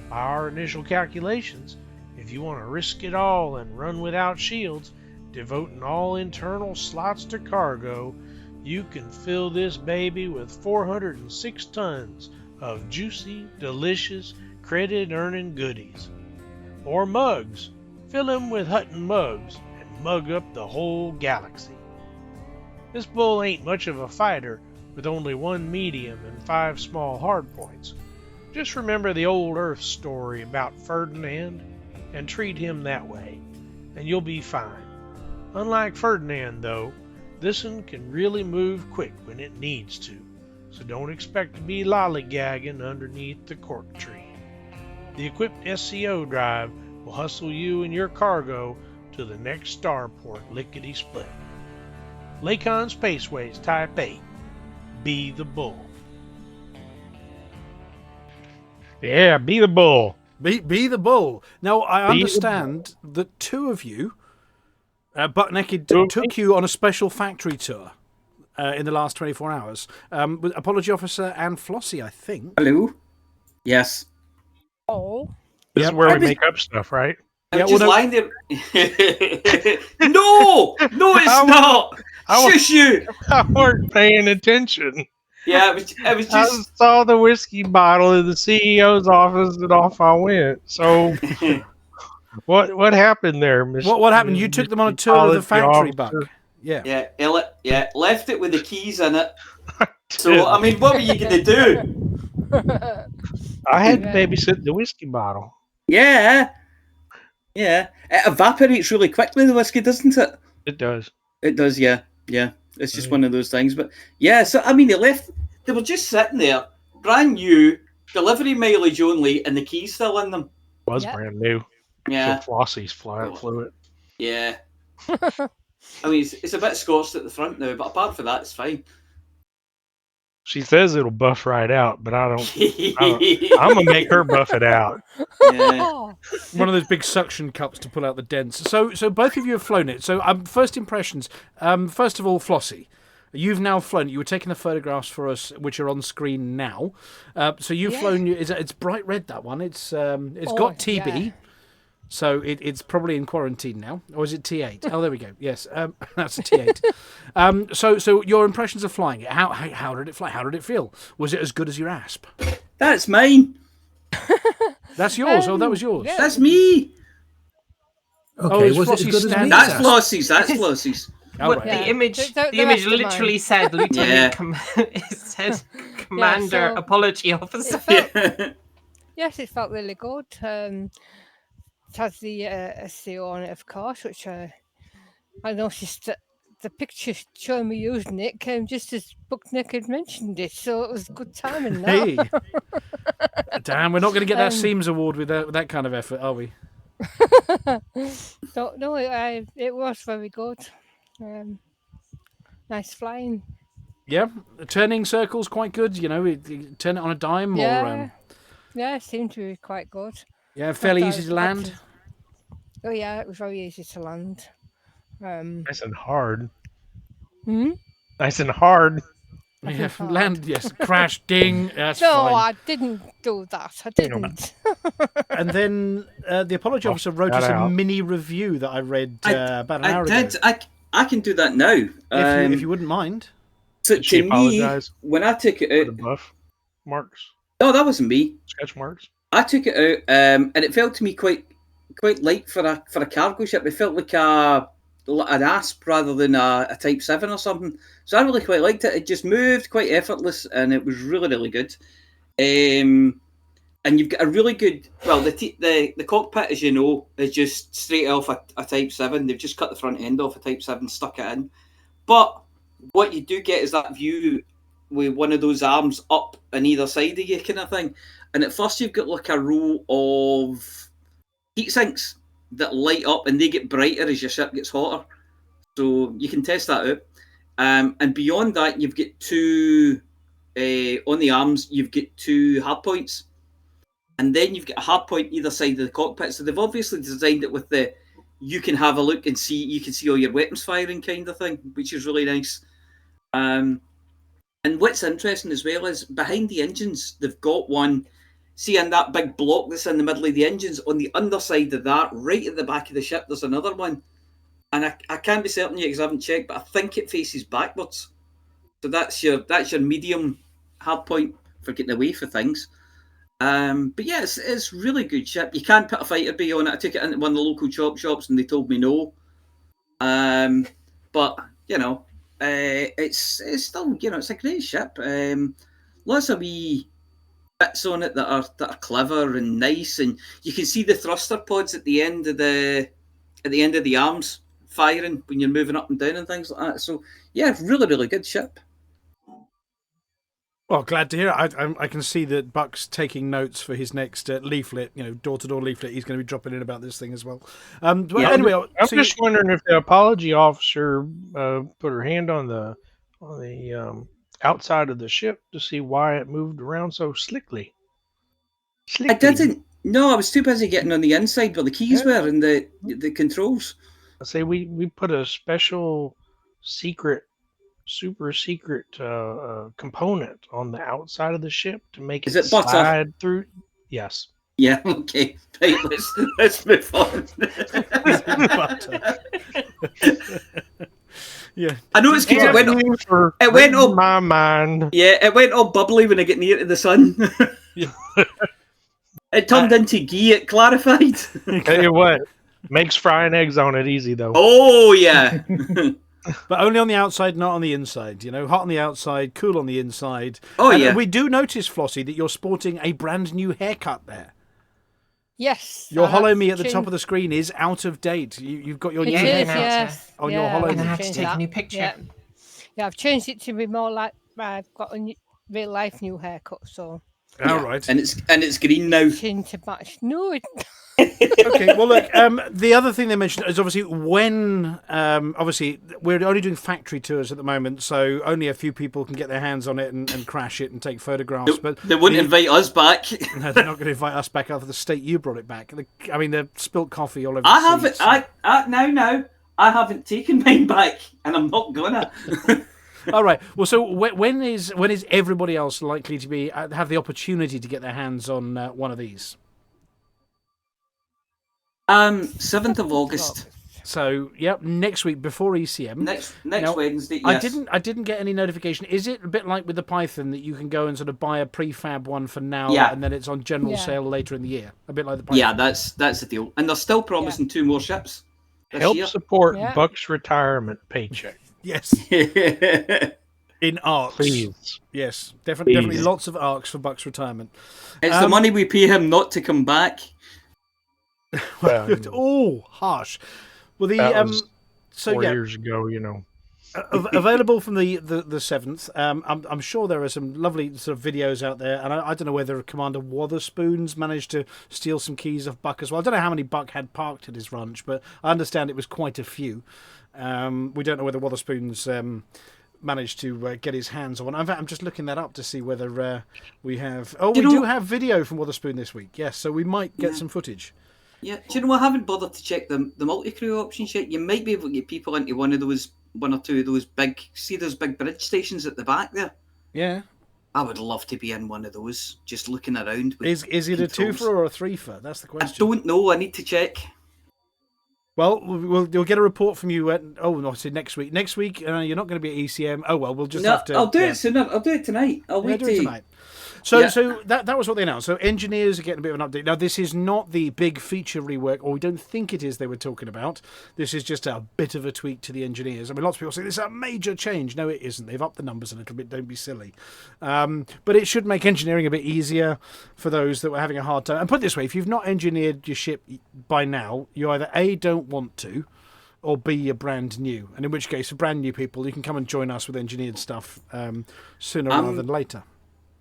S2: By our initial calculations, if you want to risk it all and run without shields, devoting all internal slots to cargo, you can fill this baby with 406 tons of juicy, delicious, credit-earning goodies. Or mugs. Fill him with Hutton mugs and mug up the whole galaxy. This bull ain't much of a fighter with only 1 medium and 5 small hardpoints. Just remember the old Earth story about Ferdinand and treat him that way, and you'll be fine. Unlike Ferdinand, though, this'n can really move quick when it needs to. so don't expect to be lollygagging underneath the cork tree. The equipped SCO drive will hustle you and your cargo to the next starport lickety-split. Lakon Spaceways Type 8. Be the bull. Yeah, be the bull.
S3: Be the bull. Now, I understand that two of you, Buck Nekkid took you on a special factory tour in the last 24 hours. With Apology Officer and Flossy, I think.
S5: Hello? Yes.
S6: Oh.
S2: This is where we make up stuff, right?
S5: I'm just lying there. No! No, it's not! Shush you!
S2: I weren't paying attention.
S5: Yeah, it was
S2: I
S5: just...
S2: saw the whiskey bottle in the CEO's office and off I went. So, what happened there, Mr.
S3: What happened? You took them on a tour of the factory, Buck.
S5: Yeah, left it with the keys in it. So, I mean, what were you going to do?
S2: I had to babysit the whiskey bottle.
S5: Yeah. It evaporates really quickly, the whiskey, doesn't it?
S2: It does.
S5: It does, yeah. It's just one of those things. But yeah, so I mean, they were just sitting there, brand new, delivery mileage only, and the keys still in them.
S2: Was brand new.
S5: Yeah.
S2: So Flossy's flew it.
S5: Yeah. I mean, it's a bit scorched at the front now, but apart from that, it's fine.
S2: She says it'll buff right out, but I don't. I'm gonna make her buff it out.
S5: Yeah.
S3: One of those big suction cups to pull out the dents. So both of you have flown it. So first impressions. First of all, Flossy, you've now flown. You were taking the photographs for us, which are on screen now. So you've flown. It's bright red, that one. It's got TB. Yeah. So it's probably in quarantine now, or is it T8? Oh, there we go. Yes, that's a T8. So your impressions of flying it. How did it fly? How did it feel? Was it as good as your asp?
S5: That's mine.
S3: That's yours. That was yours.
S5: Yeah. That's me.
S7: Okay, was it as good as me?
S5: That's Flossy's. That's Flossy's.
S4: What the image literally said, Lieutenant it said Commander Apology Officer.
S6: Yes, it felt really good. It has the SCO on it, of course, which I noticed that the picture showing me using it came just as Buck Nekkid mentioned it, so it was good timing now.
S3: Hey, damn, we're not going to get that Seams Award with that kind of effort, are we?
S6: No, it was very good. Nice flying.
S3: Yeah, turning circles quite good. You turn it on a dime.
S6: Yeah, it seemed to be quite good.
S3: Yeah, fairly easy to land.
S6: Oh yeah, it was very easy to land.
S2: Nice and hard.
S6: Hmm?
S2: Nice and hard.
S3: Yeah, land, yes. Crash, ding. That's
S6: no,
S3: fine.
S6: I didn't do that. I didn't.
S3: And then the Apology Officer wrote us a mini review that I read about an hour ago.
S5: I can do that now.
S3: If you wouldn't mind.
S5: So to me, when I took it out...
S2: The buff marks?
S5: No, that wasn't me.
S2: Sketch marks?
S5: I took it out, and it felt to me quite light for a cargo ship. It felt like an asp rather than a Type 7 or something. So I really quite liked it. It just moved quite effortless, and it was really, really good. And you've got a really good... Well, the cockpit, as you know, is just straight off a Type 7. They've just cut the front end off a Type 7, stuck it in. But what you do get is that view with one of those arms up on either side of you kind of thing. And at first you've got like a row of heat sinks that light up, and they get brighter as your ship gets hotter. So you can test that out. And beyond that, you've got two, on the arms, you've got two hard points. And then you've got a hard point either side of the cockpit. So they've obviously designed it with you can have a look and you can see all your weapons firing kind of thing, which is really nice. And what's interesting as well is behind the engines, they've got one. See, in that big block that's in the middle of the engines, on the underside of that, right at the back of the ship, there's another one. And I can't be certain yet because I haven't checked, but I think it faces backwards. So that's your medium hard point for getting away for things. But yeah, it's really good ship. You can put a fighter bay on it. I took it into one of the local chop shops and they told me no. But it's still it's a great ship. Lots of wee bits on it that are clever and nice, and you can see the thruster pods at the end of the arms firing when you're moving up and down and things like that. So yeah, really, really good ship.
S3: Well, glad to hear it. I can see that Buck's taking notes for his next leaflet, door-to-door leaflet. He's going to be dropping in about this thing as well. But anyway,
S2: I'm just wondering if the apology officer put her hand on the outside of the ship to see why it moved around so slickly.
S5: I didn't. No, I was too busy getting on the inside where the keys were and the controls.
S2: I say we put a special super secret component on the outside of the ship to make it slide through. Yes.
S5: Yeah. Okay. Right. Let's move on.
S3: Yeah.
S5: I know it's because it went all
S2: my mind.
S5: Yeah, it went all bubbly when I get near to the sun. It turned into ghee. It clarified.
S2: Tell you what, makes frying eggs on it easy though.
S5: Oh yeah.
S3: But only on the outside, not on the inside. Hot on the outside, cool on the inside.
S5: Oh,
S3: and
S5: yeah.
S3: We do notice, Flossy, that you're sporting a brand new haircut there.
S6: Yes.
S3: Your Hollow Me at the top of the screen is out of date. You've got your new hair on your Hollow
S4: I'm
S3: Me.
S4: going to have to take a new picture.
S6: Yeah, I've changed it to be more like I've got a real life new haircut, so.
S3: All right.
S5: And it's green now.
S6: Change to match. No,
S3: Okay, well, look, the other thing they mentioned is obviously obviously, we're only doing factory tours at the moment, so only a few people can get their hands on it and crash it and take photographs. But
S5: they wouldn't invite us back.
S3: No, they're not going to invite us back after the state you brought it back. They've spilt coffee all over
S5: I
S3: the
S5: haven't.
S3: seats.
S5: I haven't taken mine back, and I'm not gonna.
S3: All right. Well, so when is everybody else likely to be have the opportunity to get their hands on one of these?
S5: 7th of August.
S3: So, next week before ECM.
S5: Next
S3: Now,
S5: Wednesday. Yes.
S3: I didn't get any notification. Is it a bit like with the Python that you can go and sort of buy a prefab one for now, and then it's on general sale later in the year? A bit like the Python.
S5: Yeah, that's the deal. And they're still promising 2 more ships.
S2: Help support Buck's retirement paycheck.
S3: Yes. In arcs.
S2: Please.
S3: Yes, definitely lots of arcs for Buck's retirement.
S5: It's the money we pay him not to come back.
S3: Oh, harsh. Well,
S2: was 4 years ago,
S3: available from the 7th. I'm sure there are some lovely sort of videos out there, and I don't know whether Commander Wotherspoons managed to steal some keys off Buck as well. I don't know how many Buck had parked at his ranch, but I understand it was quite a few. We don't know whether Wotherspoons managed to get his hands on. I'm just looking that up to see whether we have. Oh, we do have video from Wotherspoon this week. Yes, so we might get some footage.
S5: Yeah, do you know I haven't bothered to check the multi-crew options yet? You might be able to get people into one or two of those big bridge stations at the back there.
S3: Yeah.
S5: I would love to be in one of those, just looking around.
S3: Is it a 2-fer or a 3-fer? That's the question.
S5: I don't know. I need to check.
S3: Well, you'll get a report from you next week. Next week, you're not going to be at ECM. Oh, well, we'll just have to...
S5: I'll do it sooner. I'll do it tonight. I'll wait
S3: do it tonight. So that was what they announced. So engineers are getting a bit of an update. Now, this is not the big feature rework, or we don't think it is they were talking about. This is just a bit of a tweak to the engineers. I mean, lots of people say this is a major change. No, it isn't. They've upped the numbers a little bit. Don't be silly. But it should make engineering a bit easier for those that were having a hard time. And put it this way, if you've not engineered your ship by now, you either A, don't want to, or B, you're brand new. And in which case, for brand new people, you can come and join us with engineered stuff sooner rather than later.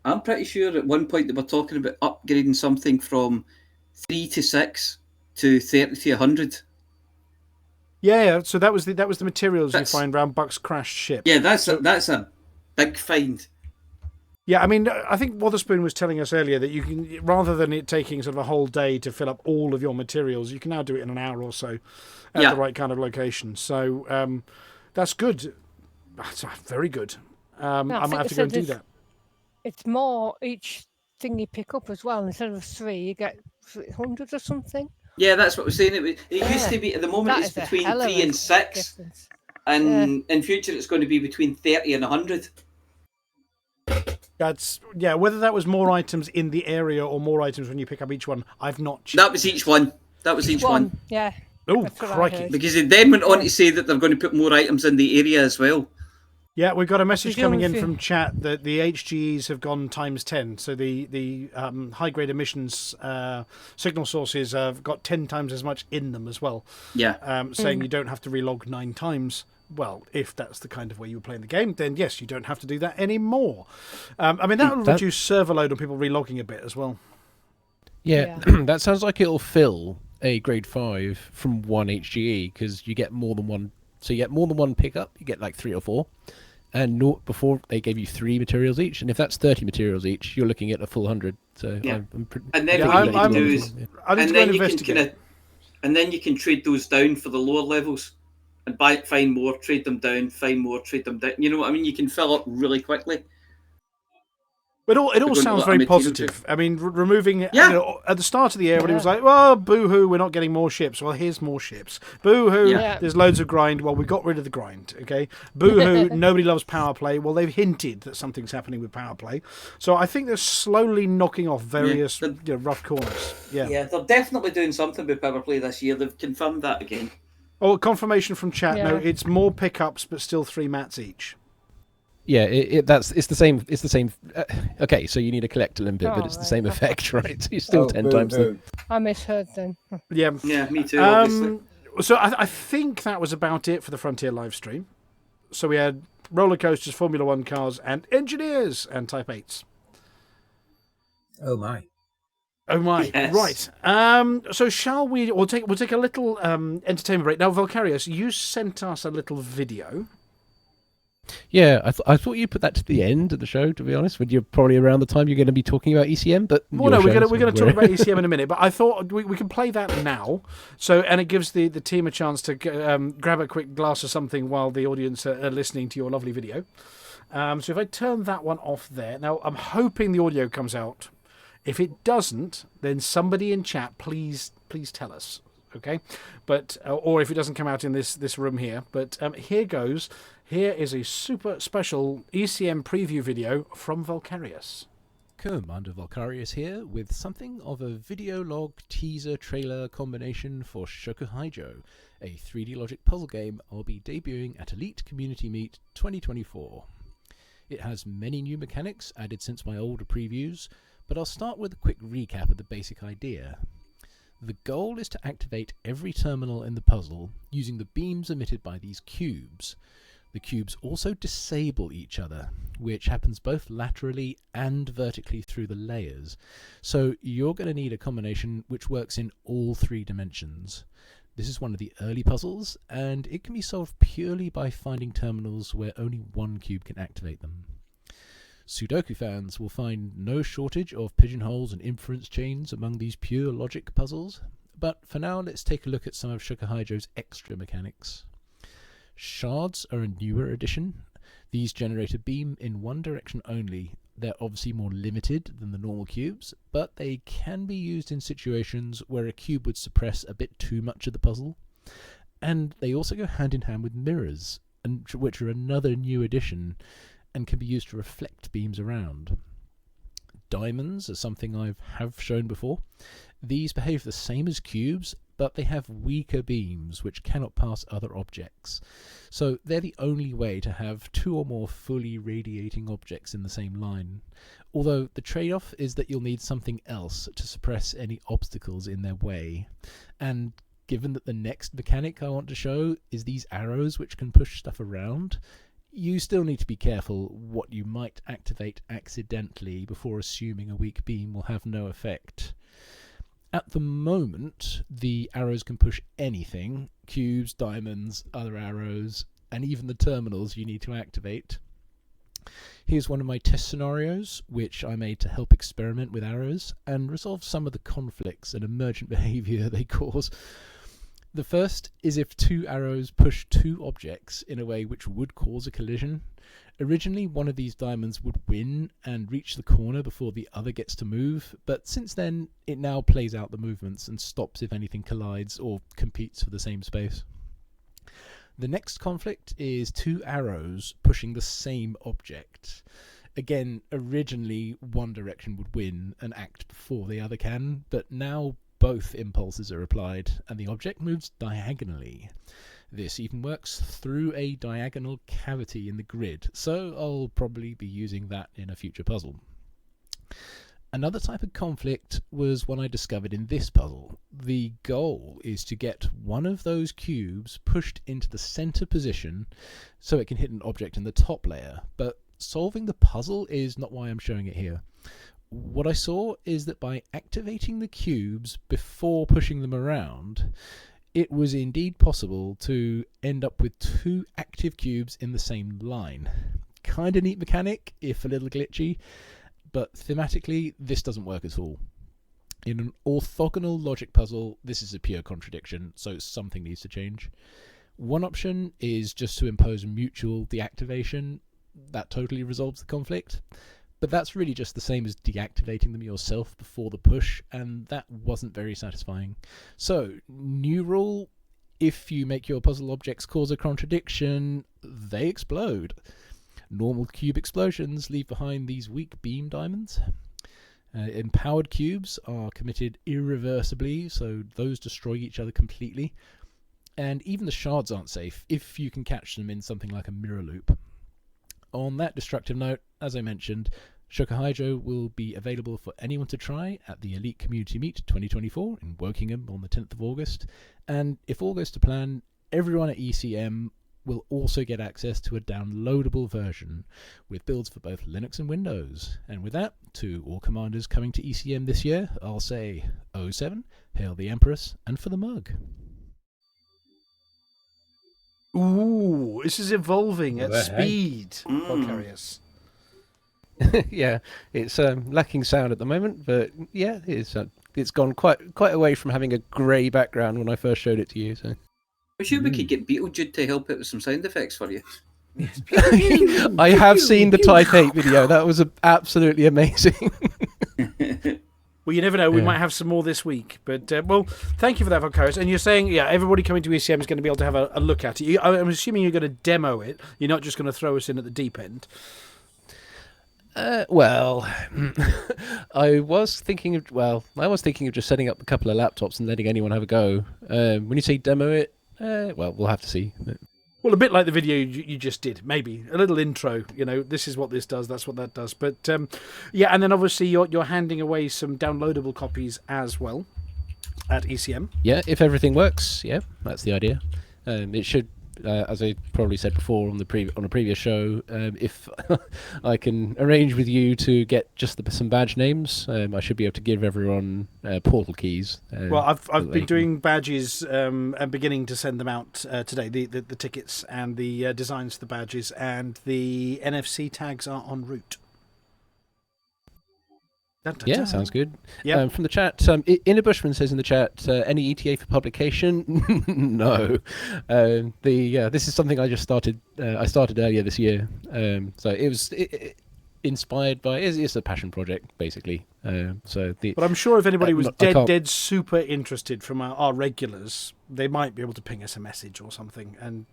S5: I'm pretty sure at one point they were talking about upgrading something from 3 to 6 to 30 to 100.
S3: Yeah. So that was the materials you find around Buck's crashed ship.
S5: Yeah, that's a big find.
S3: Yeah, I mean, I think Wotherspoon was telling us earlier that you can, rather than it taking sort of a whole day to fill up all of your materials, you can now do it in an hour or so at the right kind of location. So that's good. That's very good. I might have to go and do that.
S6: It's more each thing you pick up as well. Instead of 3, you get 100 or something.
S5: Yeah, that's what we're saying. It used to be, at the moment, it's between 3 and 6. Difference. And in future, it's going to be between 30 and 100.
S3: That's whether that was more items in the area or more items when you pick up each one, I've not checked.
S5: That was each one.
S6: Yeah.
S3: Oh, crikey.
S5: Because they then went on to say that they're going to put more items in the area as well.
S3: Yeah, we've got a message coming in from chat that the HGEs have gone times 10. So the high-grade emissions signal sources have got 10 times as much in them as well.
S5: Yeah.
S3: Saying you don't have to relog 9 times. well, if that's the kind of way you were playing the game, then yes, you don't have to do that anymore. I mean, that will reduce server load on people relogging a bit as well.
S9: Yeah. That sounds like it'll fill a grade 5 from 1 HGE, because you get more than one. So you get more than one pickup, you get like 3 or 4. And before they gave you 3 materials each, and if that's 30 materials each, you're looking at a full 100. So
S5: and then what you can do is, and then you can trade those down for the lower levels, and find more, trade them down, find more, trade them down. You know what I mean? You can fill up really quickly.
S3: But it all sounds very positive. I mean, removing at the start of the year, when it was like, well, boo-hoo, we're not getting more ships. Well, here's more ships. Boo-hoo, there's loads of grind. Well, we got rid of the grind, okay? Boo-hoo, nobody loves power play. Well, they've hinted that something's happening with power play. So I think they're slowly knocking off various rough corners. Yeah,
S5: they're definitely doing something with power play this year. They've confirmed that again.
S3: Oh, confirmation from chat. No, it's more pickups, but still 3 mats each.
S9: Yeah, it's the same. It's the same. Okay, so you need a collector limpet, but it's the same effect, right? So you're still 10 times the.
S6: I misheard then.
S3: Yeah,
S5: me too. Obviously.
S3: So I think that was about it for the Frontier live stream. So we had roller coasters, Formula 1 cars, and engineers and Type 8s.
S8: Oh my!
S3: Yes. Right. So shall we? We'll take a little entertainment break now. Vulkarius, you sent us a little video.
S9: Yeah, I thought you'd put that to the end of the show, to be honest, when you're probably around the time you're going to be talking about ECM. But
S3: well, no, we're going to talk about ECM in a minute. But I thought we can play that now. So, and it gives the team a chance to grab a quick glass of something while the audience are listening to your lovely video. So if I turn that one off there, now I'm hoping the audio comes out. If it doesn't, then somebody in chat, please tell us. Okay, but or if it doesn't come out in this room here, but here goes. Here is a super special ECM preview video from Vulkarius.
S9: Commander Vulkarius here with something of a video log teaser trailer combination for Shokuhaijo, a 3D logic puzzle game I'll be debuting at Elite Community Meet 2024. It has many new mechanics added since my older previews, but I'll start with a quick recap of the basic idea. The goal is to activate every terminal in the puzzle using the beams emitted by these cubes. The cubes also disable each other, which happens both laterally and vertically through the layers. So you're going to need a combination which works in all 3 dimensions. This is one of the early puzzles, and it can be solved purely by finding terminals where only one cube can activate them. Sudoku fans will find no shortage of pigeonholes and inference chains among these pure logic puzzles, but for now let's take a look at some of Shokuhaijo's extra mechanics. Shards are a newer addition. These generate a beam in one direction only. They're obviously more limited than the normal cubes, but they can be used in situations where a cube would suppress a bit too much of the puzzle. And they also go hand in hand with mirrors, which are another new addition and can be used to reflect beams around. Diamonds are something I have shown before. These behave the same as cubes, but they have weaker beams which cannot pass other objects. So they're the only way to have 2 or more fully radiating objects in the same line. Although the trade-off is that you'll need something else to suppress any obstacles in their way. And given that the next mechanic I want to show is these arrows which can push stuff around, you still need to be careful what you might activate accidentally before assuming a weak beam will have no effect. At the moment, the arrows can push anything, cubes, diamonds, other arrows, and even the terminals you need to activate. Here's one of my test scenarios, which I made to help experiment with arrows and resolve some of the conflicts and emergent behaviour they cause. The first is if 2 arrows push 2 objects in a way which would cause a collision. Originally, one of these diamonds would win and reach the corner before the other gets to move, but since then, it now plays out the movements and stops if anything collides or competes for the same space. The next conflict is 2 arrows pushing the same object. Again, originally, one direction would win and act before the other can, but now both impulses are applied and the object moves diagonally. This even works through a diagonal cavity in the grid, so I'll probably be using that in a future puzzle. Another type of conflict was one I discovered in this puzzle. The goal is to get one of those cubes pushed into the center position so it can hit an object in the top layer, but solving the puzzle is not why I'm showing it here. What I saw is that by activating the cubes before pushing them around, it was indeed possible to end up with 2 active cubes in the same line. Kind of neat mechanic, if a little glitchy, but thematically, this doesn't work at all. In an orthogonal logic puzzle, this is a pure contradiction, so something needs to change. One option is just to impose mutual deactivation. That totally resolves the conflict, but that's really just the same as deactivating them yourself before the push, and that wasn't very satisfying. So, new rule: if you make your puzzle objects cause a contradiction, they explode. Normal cube explosions leave behind these weak beam diamonds. Empowered cubes are committed irreversibly, so those destroy each other completely. And even the shards aren't safe if you can catch them in something like a mirror loop. On that destructive note, as I mentioned, Shoka Hydro will be available for anyone to try at the Elite Community Meet 2024 in Wokingham on the 10th of August. And if all goes to plan, everyone at ECM will also get access to a downloadable version with builds for both Linux and Windows. And with that, to all commanders coming to ECM this year, I'll say 07, hail the Empress, and for the mug.
S3: Ooh, this is evolving at speed, Vulkarius.
S10: Yeah, it's lacking sound at the moment, but yeah, it's gone quite away from having a grey background when I first showed it to you. So.
S5: We should we could get Beetlejuice to help it with some sound effects for you.
S10: I have seen the Type 8 video. That was absolutely amazing.
S3: Well, you never know. We might have some more this week. But, well, thank you for that, Vulkarius. And you're saying, yeah, everybody coming to ECM is going to be able to have a look at it. I'm assuming you're going to demo it. You're not just going to throw us in at the deep end.
S10: Well, I was thinking of just setting up a couple of laptops and letting anyone have a go. When you say demo it, well, we'll have to see.
S3: Well, a bit like the video you just did, maybe a little intro. You know, this is what this does, that's what that does. But yeah, and then obviously you're handing away some downloadable copies as well at ECM.
S10: Yeah, if everything works, yeah, that's the idea. It should, as I probably said before on a previous show, if I can arrange with you to get just some badge names, I should be able to give everyone portal keys.
S3: Well, I've been doing badges and beginning to send them out today. The tickets and the designs for the badges and the NFC tags are en route.
S10: Yeah, sounds good.
S3: Yep.
S10: From the chat, Inner Bushman says in the chat, any ETA for publication? No. This is something I just started. I started earlier this year, so it was inspired by. It's a passion project, basically. But
S3: I'm sure if anybody was dead super interested from our regulars, they might be able to ping us a message or something. And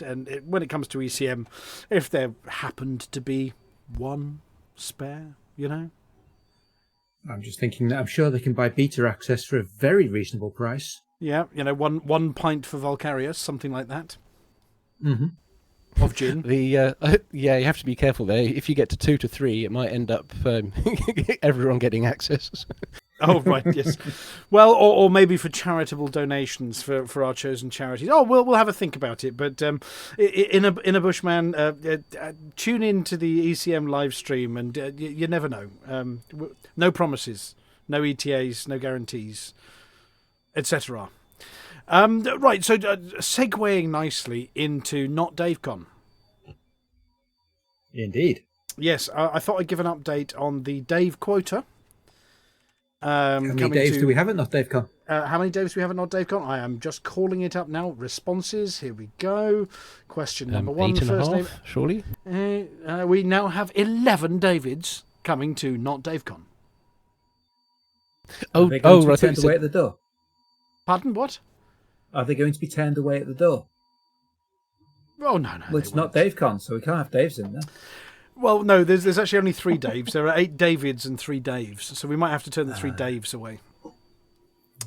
S3: when it comes to ECM, if there happened to be one spare, you know.
S7: I'm just thinking that I'm sure they can buy beta access for a very reasonable price.
S3: Yeah, you know, one pint for Vulkarius, something like that.
S7: Mm-hmm.
S3: Of gin.
S10: Yeah, you have to be careful there. If you get to 2 to 3, it might end up everyone getting access.
S3: Oh, right, yes. Well, or maybe for charitable donations for our chosen charities. Oh, we'll have a think about it. But in a Bushman, tune in to the ECM live stream, and you never know. No promises, no ETAs, no guarantees, etc. Right, so segueing nicely into Not DaveCon.
S7: Indeed.
S3: Yes, I thought I'd give an update on the Dave quota.
S7: How many Daves do we have at Not DaveCon?
S3: How many Daves do we have at Not DaveCon? I am just calling it up now. Responses, here we go. Question number 1, first name.
S10: Surely?
S3: We now have 11 Davids coming to Not DaveCon.
S7: Are they going to be turned away at the door?
S3: Pardon, what?
S7: Are they going to be turned away at the door?
S3: Oh, no.
S7: Well, it's not DaveCon, so we can't have Daves in there.
S3: Well, no, there's actually only 3 Daves. There are 8 Davids and 3 Daves, so we might have to turn the 3 Daves away.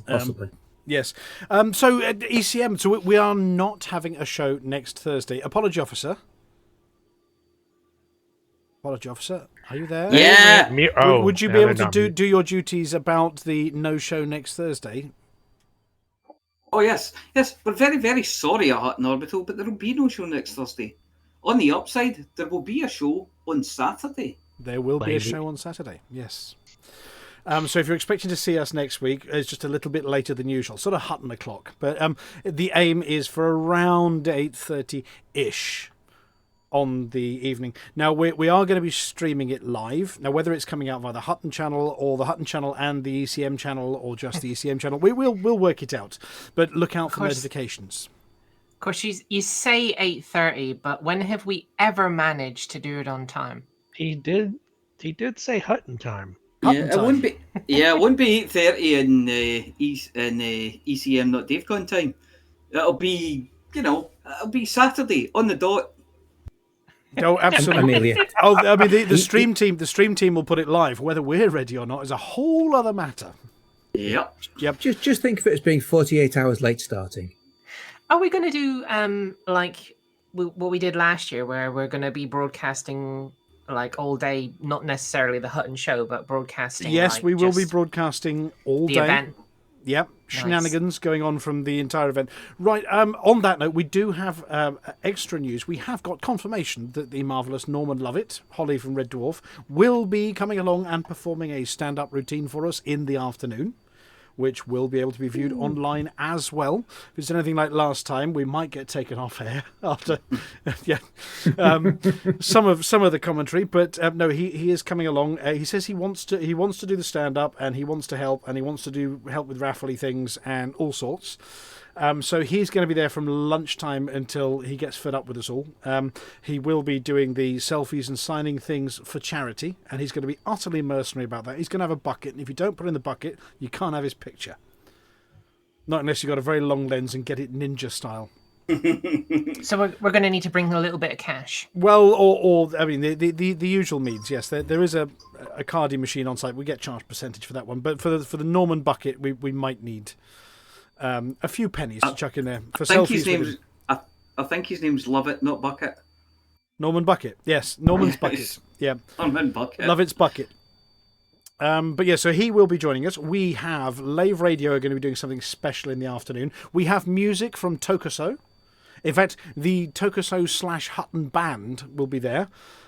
S7: Possibly.
S3: Yes. So at ECM, so we are not having a show next Thursday. Apology, officer. Apology officer, are you there?
S5: Yeah.
S3: Would you be able to do your duties about the no show next Thursday?
S5: Oh, yes. Yes, we're very, very sorry at Hutton Orbital, but there will be no show next Thursday. On the upside, there will be a show on Saturday.
S3: There will be a show on Saturday, yes. So if you're expecting to see us next week, it's just a little bit later than usual, sort of Hutton o'clock. But the aim is for around 8:30-ish on the evening. Now, we are going to be streaming it live. Now, whether it's coming out via the Hutton channel or the Hutton channel and the ECM channel or just the ECM channel, we'll work it out. But look out for notifications.
S4: Of course, you say 8:30, but when have we ever managed to do it on time?
S2: He did say Hutton time.
S5: Yeah, it wouldn't be. Yeah, it wouldn't be 8:30 in ECM, not DaveCon time. It'll be, it'll be Saturday on the dot.
S3: Oh, absolutely.
S7: Amelia.
S3: Oh, I mean, the stream team will put it live. Whether we're ready or not is a whole other matter.
S5: Yep.
S7: Just think of it as being 48 hours late starting.
S4: Are we going to do like what we did last year, where we're going to be broadcasting like all day, not necessarily the Hutton show, but broadcasting?
S3: Yes,
S4: like,
S3: we will be broadcasting all
S4: the
S3: day.
S4: event.
S3: Yep,
S4: Nice.
S3: shenanigans going on from the entire event. Right, on that note, we do have extra news. We have got confirmation that the marvellous Norman Lovett, Holly from Red Dwarf, will be coming along and performing a stand-up routine for us in the afternoon, which will be able to be viewed online as well. If it's anything like last time, we might get taken off air after some of the commentary. But no, he is coming along. He says he wants to do the stand up, and he wants to help, and he wants to help with raffly things and all sorts. So he's going to be there from lunchtime until he gets fed up with us all. He will be doing the selfies and signing things for charity, and he's going to be utterly mercenary about that. He's going to have a bucket, and if you don't put in the bucket, you can't have his picture. Not unless you've got a very long lens and get it ninja style.
S4: So we're going to need to bring a little bit of cash.
S3: Well, or I mean, the usual means, yes. There is a carding machine on site. We get charged percentage for that one. But for the Norman bucket, we might need a few pennies to chuck in there for selfies.
S5: I think his name's Lovett, not Bucket.
S3: Norman Bucket, yes, Norman's Bucket, yeah.
S5: Norman Bucket.
S3: Lovett's Bucket. But yeah, so he will be joining us. We have Lave Radio are going to be doing something special in the afternoon. We have music from Tokuso. In fact, the Tokuso / Hutton band will be there.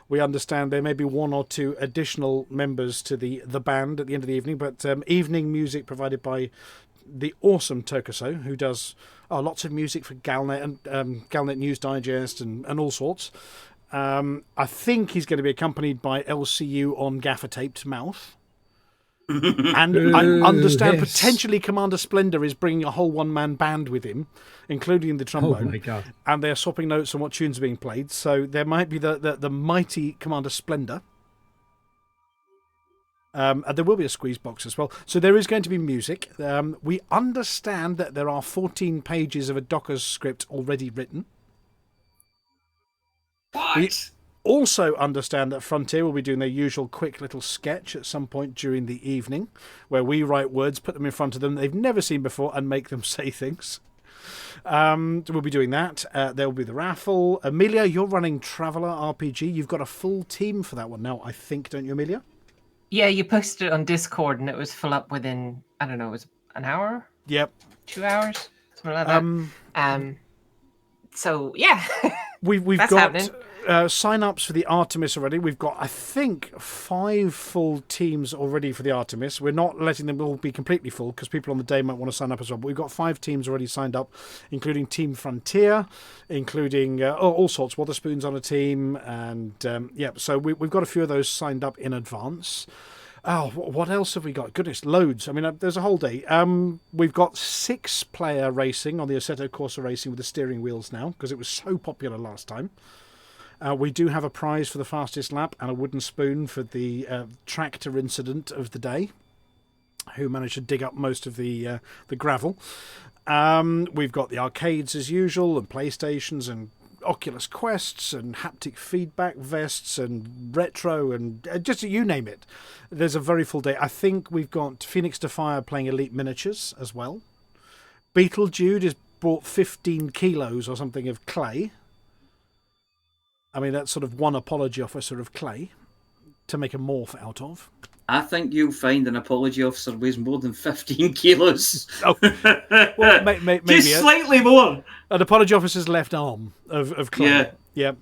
S3: We understand there may be one or two additional members to the band at the end of the evening, but evening music provided by the awesome Tokuso, who does lots of music for Galnet and Galnet News Digest and all sorts. I think he's going to be accompanied by LCU on gaffer-taped mouth. And I understand potentially Commander Splendor is bringing a whole one-man band with him, including the trombone.
S7: Oh my God.
S3: And they're swapping notes on what tunes are being played. So there might be the mighty Commander Splendor. And there will be a squeeze box as well. So there is going to be music. We understand that there are 14 pages of a Docker's script already written.
S5: What?
S3: We also understand that Frontier will be doing their usual quick little sketch at some point during the evening, where we write words, put them in front of them they've never seen before, and make them say things. We'll be doing that. There will be the raffle. Amelia, you're running Traveller RPG. You've got a full team for that one now, I think, don't you, Amelia?
S4: Yeah, you posted it on Discord and it was full up within, I don't know, it was an hour?
S3: Yep.
S4: 2 hours? Something like that. So, yeah.
S3: We've
S4: That's
S3: got
S4: happening.
S3: sign-ups for the Artemis already. We've got, I think, 5 full teams already for the Artemis. We're not letting them all be completely full because people on the day might want to sign up as well. But we've got 5 teams already signed up, including Team Frontier, including all sorts. Waterspoon's on a team. And, so we've got a few of those signed up in advance. Oh, what else have we got? Goodness, loads. I mean, there's a whole day. We've got 6-player racing on the Assetto Corsa Racing with the steering wheels now because it was so popular last time. We do have a prize for the fastest lap and a wooden spoon for the tractor incident of the day, who managed to dig up most of the gravel. We've got the arcades as usual, and PlayStations and Oculus Quests and haptic feedback vests and retro and just you name it. There's a very full day. I think we've got Phoenix Defire playing Elite Miniatures as well. Beetlejude has bought 15 kilos or something of clay. I mean, that's sort of one apology officer of clay. to make a morph out of.
S5: I think you'll find an apology officer weighs more than 15 kilos.
S3: Oh, well, maybe
S5: just slightly more.
S3: An apology officer's left arm of clay. Yeah.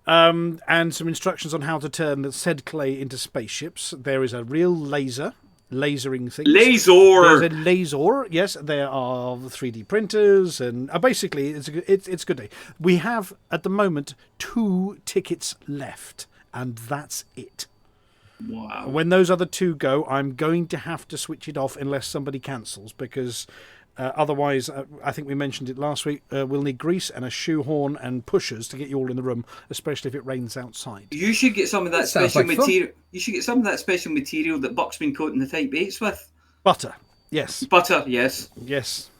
S3: And some instructions on how to turn the said clay into spaceships. There is a real lasering things.
S5: Laser.
S3: There's a laser. Yes, there are 3D printers, and basically it's a good day. We have at the moment 2 tickets left, and that's it.
S5: Wow.
S3: When those other 2 go, I'm going to have to switch it off unless somebody cancels, because otherwise, I think we mentioned it last week, we'll need grease and a shoehorn and pushers to get you all in the room, especially if it rains outside.
S5: You should get some of that special material. You should get some of that special material that Buck's been coating the Type 8s with.
S3: Butter, yes.
S5: Butter, yes.
S3: Yes.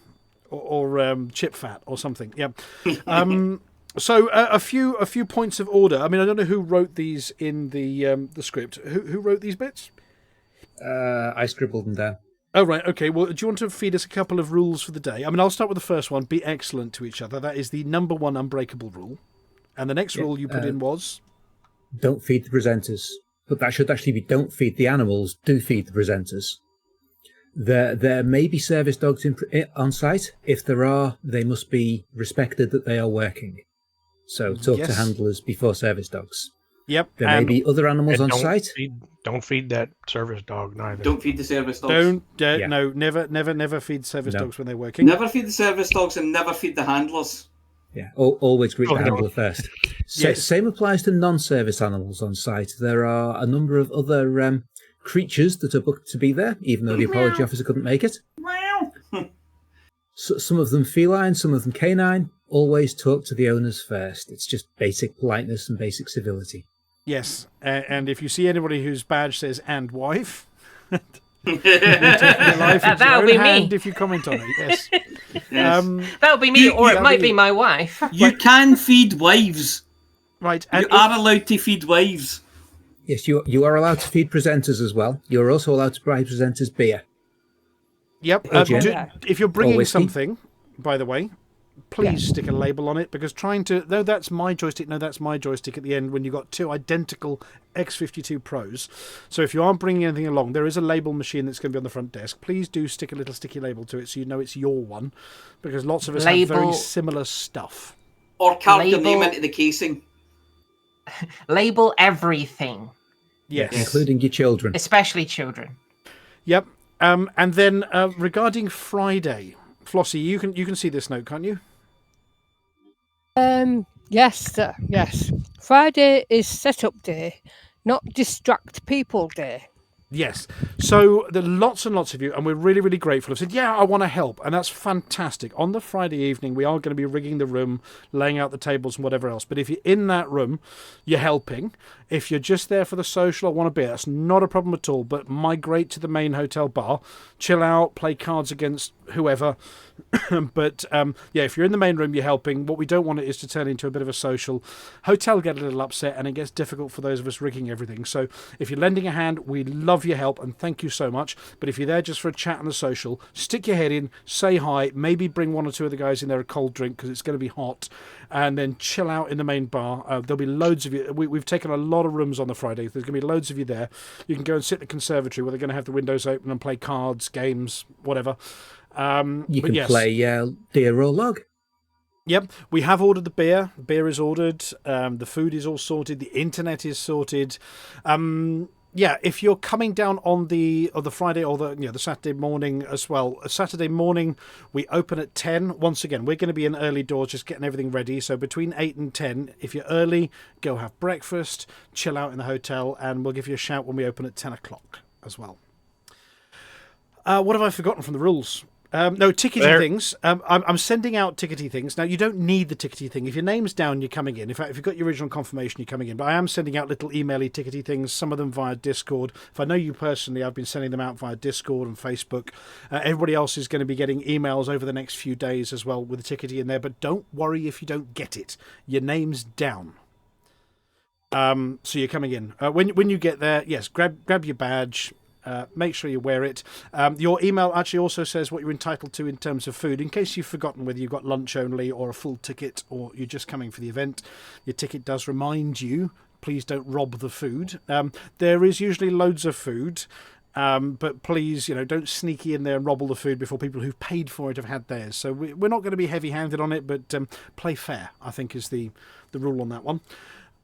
S3: Or chip fat or something, yeah. So a few points of order. I mean, I don't know who wrote these in the script. Who wrote these bits?
S7: I scribbled them down.
S3: Oh, right, okay. Well, do you want to feed us a couple of rules for the day? I mean, I'll start with the first one. Be excellent to each other. That is the number 1 unbreakable rule. And the next rule you put in was?
S7: Don't feed the presenters. But that should actually be don't feed the animals, do feed the presenters. There may be service dogs on site. If there are, they must be respected that they are working. So talk to handlers before service dogs.
S3: Yep.
S7: There may be other animals on site.
S2: Don't feed that service dog neither.
S5: Don't feed the service dogs.
S3: No, never feed service dogs when they're working.
S5: Never feed the service dogs and never feed the handlers.
S7: Yeah, always greet the handler first. Same applies to non-service animals on site. There are a number of other creatures that are booked to be there, even though the apology officer couldn't make it. So, some of them feline, some of them canine. Always talk to the owners first. It's just basic politeness and basic civility.
S3: Yes, and if you see anybody whose badge says "and wife," that'll
S4: be me.
S3: If you comment on it, yes.
S4: That'll be me, or it might be my wife.
S5: You can feed wives.
S3: Right,
S5: and you are allowed to feed wives.
S7: Yes, you are allowed to feed presenters as well. You're also allowed to buy presenters beer.
S3: Yep. If you're bringing something, by the way, please stick a label on it, because no, that's my joystick at the end when you've got 2 identical X52 Pros. So if you aren't bringing anything along, there is a label machine that's going to be on the front desk. Please do stick a little sticky label to it so you know it's your one, because lots of us have very similar stuff.
S5: Or carve your name into the casing.
S4: Label everything.
S3: Yes.
S7: Including your children.
S4: Especially children.
S3: Yep. And then regarding Friday, Flossy, you can see this note, can't you?
S6: Yes, sir. Yes. Friday is setup day, not distract people day.
S3: Yes. So there are lots and lots of you, and we're really, really grateful. I've said, yeah, I want to help, and that's fantastic. On the Friday evening, we are going to be rigging the room, laying out the tables and whatever else. But if you're in that room, you're helping. If you're just there for the social or want a beer, that's not a problem at all. But migrate to the main hotel bar, chill out, play cards against whoever. But if you're in the main room, you're helping. What we don't want it is to turn into a bit of a social. Hotel get a little upset, and it gets difficult for those of us rigging everything. So if you're lending a hand, we love your help, and thank you so much. But if you're there just for a chat and a social, stick your head in, say hi, maybe bring 1 or 2 of the guys in there a cold drink because it's going to be hot, and then chill out in the main bar. There'll be loads of you. We've taken a lot of rooms on the Friday. There's going to be loads of you there. You can go and sit in the conservatory where they're going to have the windows open and play cards, games, whatever.
S7: You can play Deer or Log.
S3: Yep, we have ordered the beer. Beer is ordered. The food is all sorted. The internet is sorted. If you're coming down on the Friday or the Saturday morning as well. Saturday morning we open at 10. Once again, we're going to be in early doors, just getting everything ready. So between 8 and 10, if you're early, go have breakfast, chill out in the hotel, and we'll give you a shout when we open at 10 o'clock as well. What have I forgotten from the rules? No, tickety things. I'm sending out tickety things. Now, you don't need the tickety thing. If your name's down, you're coming in. In fact, if you've got your original confirmation, you're coming in. But I am sending out little email-y tickety things, some of them via Discord. If I know you personally, I've been sending them out via Discord and Facebook. Everybody else is going to be getting emails over the next few days as well with the tickety in there. But don't worry if you don't get it. Your name's down. So you're coming in. When you get there, yes, grab your badge. Make sure you wear it. Your email actually also says what you're entitled to in terms of food. In case you've forgotten whether you've got lunch only or a full ticket or you're just coming for the event, your ticket does remind you please don't rob the food. There is usually loads of food, but please, don't sneaky in there and rob all the food before people who've paid for it have had theirs. So we're not going to be heavy-handed on it, but play fair, I think, is the rule on that one.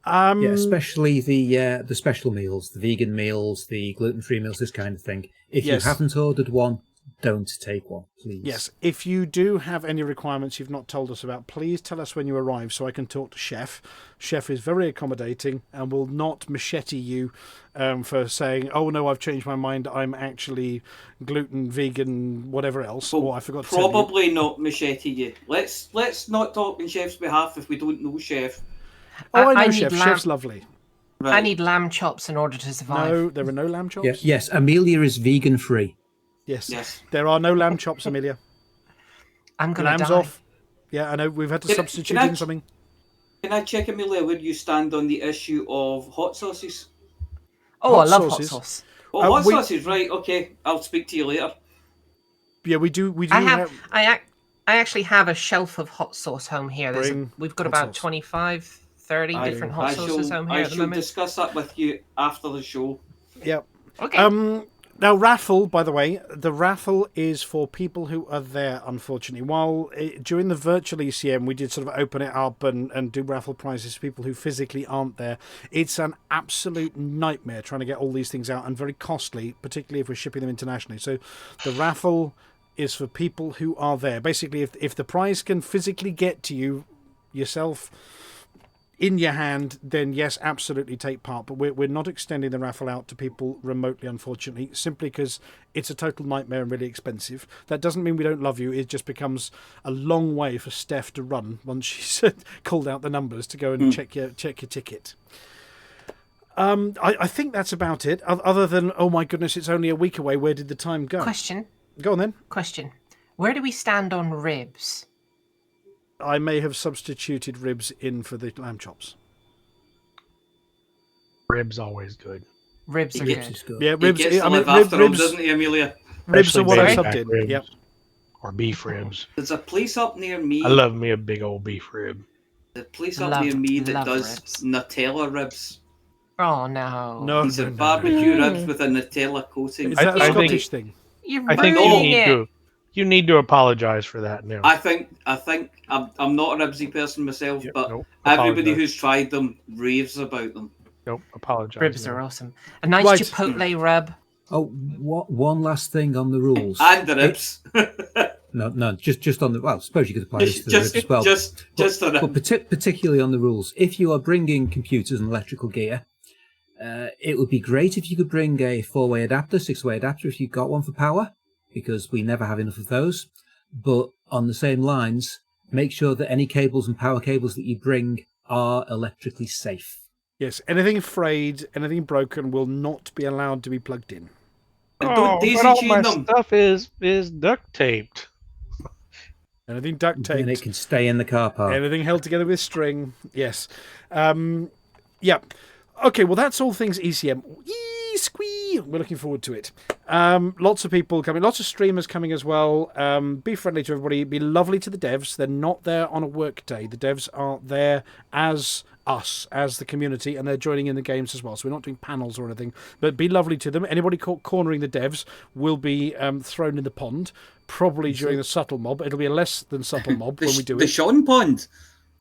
S7: Especially the special meals, the vegan meals, the gluten-free meals, this kind of thing. If you haven't ordered one, don't take one, please.
S3: Yes, if you do have any requirements you've not told us about, please tell us when you arrive so I can talk to Chef. Chef is very accommodating and will not machete you for saying, oh no, I've changed my mind, I'm actually gluten, vegan, whatever else.
S5: Well,
S3: I forgot to tell you.
S5: Probably not machete you. Let's not talk on Chef's behalf if we don't know Chef.
S3: Oh, I know Chef. Chef's lovely.
S5: Right.
S4: I need lamb chops in order to survive.
S3: No, there are no lamb chops.
S7: Yes, Amelia is vegan-free.
S3: Yes. There are no lamb chops, Amelia.
S4: I'm going to die.
S3: Lamb's off. Yeah, I know. We've had to substitute in something.
S5: Can I check, Amelia, where you stand on the issue of hot sauces?
S4: Oh, I love hot sauce.
S5: Oh, hot sauces, right. Okay, I'll speak to you later.
S3: Yeah, we do.
S4: I actually have a shelf of hot sauce home here. We've got about 25, 30 different hot sauces home here at the moment.
S5: I shall discuss that with you after the show.
S3: Yep.
S4: Okay.
S3: Now, raffle, by the way, the raffle is for people who are there, unfortunately. While during the virtual ECM, we did sort of open it up and do raffle prizes for people who physically aren't there. It's an absolute nightmare trying to get all these things out and very costly, particularly if we're shipping them internationally. So the raffle is for people who are there. Basically, if the prize can physically get to you yourself in your hand, then yes, absolutely take part. But we're not extending the raffle out to people remotely, unfortunately, simply because it's a total nightmare and really expensive. That doesn't mean we don't love you. It just becomes a long way for Steph to run once she's called out the numbers to go and check your ticket. I think that's about it. Other than, oh my goodness, it's only a week away. Where did the time go?
S4: Question.
S3: Go on then.
S4: Question. Where do we stand on ribs?
S3: I may have substituted ribs in for the lamb chops.
S2: Ribs always good.
S4: Ribs are good.
S3: Yeah, ribs.
S5: He gets to live after him, doesn't he, Amelia?
S3: Ribs are what I subbed in.
S2: Ribs,
S3: yep.
S2: Or beef ribs.
S5: There's a place up near me.
S2: I love me a big old beef rib.
S5: The place up near me that does
S4: ribs.
S5: Nutella ribs.
S4: Oh no!
S3: No,
S5: These are barbecue ribs with a Nutella coating.
S3: Is that a Scottish thing?
S4: I think
S2: you need to apologize for that now.
S5: I think I'm not a ribsy person myself, but everybody who's tried them raves about them.
S2: Nope, apologize.
S4: Ribs are awesome. A nice chipotle rub.
S7: Oh, one last thing on the rules.
S5: And the ribs.
S7: No, just on the. Well, I suppose you could apply this to the ribs as well.
S5: Just the ribs.
S7: But particularly on the rules. If you are bringing computers and electrical gear, it would be great if you could bring a 4-way adapter, 6-way adapter if you've got one for power, because we never have enough of those. But on the same lines, make sure that any cables and power cables that you bring are electrically safe.
S3: Yes, anything frayed, anything broken will not be allowed to be plugged in.
S5: And don't daisy
S2: all
S5: chain
S2: my
S5: them.
S2: stuff is duct taped.
S3: Anything duct taped.
S7: And it can stay in the car park.
S3: Anything held together with string. Yes. Yeah. Okay, well, that's all things ECM. Squee! We're looking forward to it. Lots of people coming, lots of streamers coming as well. Be friendly to everybody. Be lovely to the devs. They're not there on a work day. The devs are there as us, as the community, and they're joining in the games as well. So we're not doing panels or anything, but be lovely to them. Anybody caught cornering the devs will be thrown in the pond, probably during the subtle mob. It'll be a less than subtle mob when we do it.
S5: The Sean pond.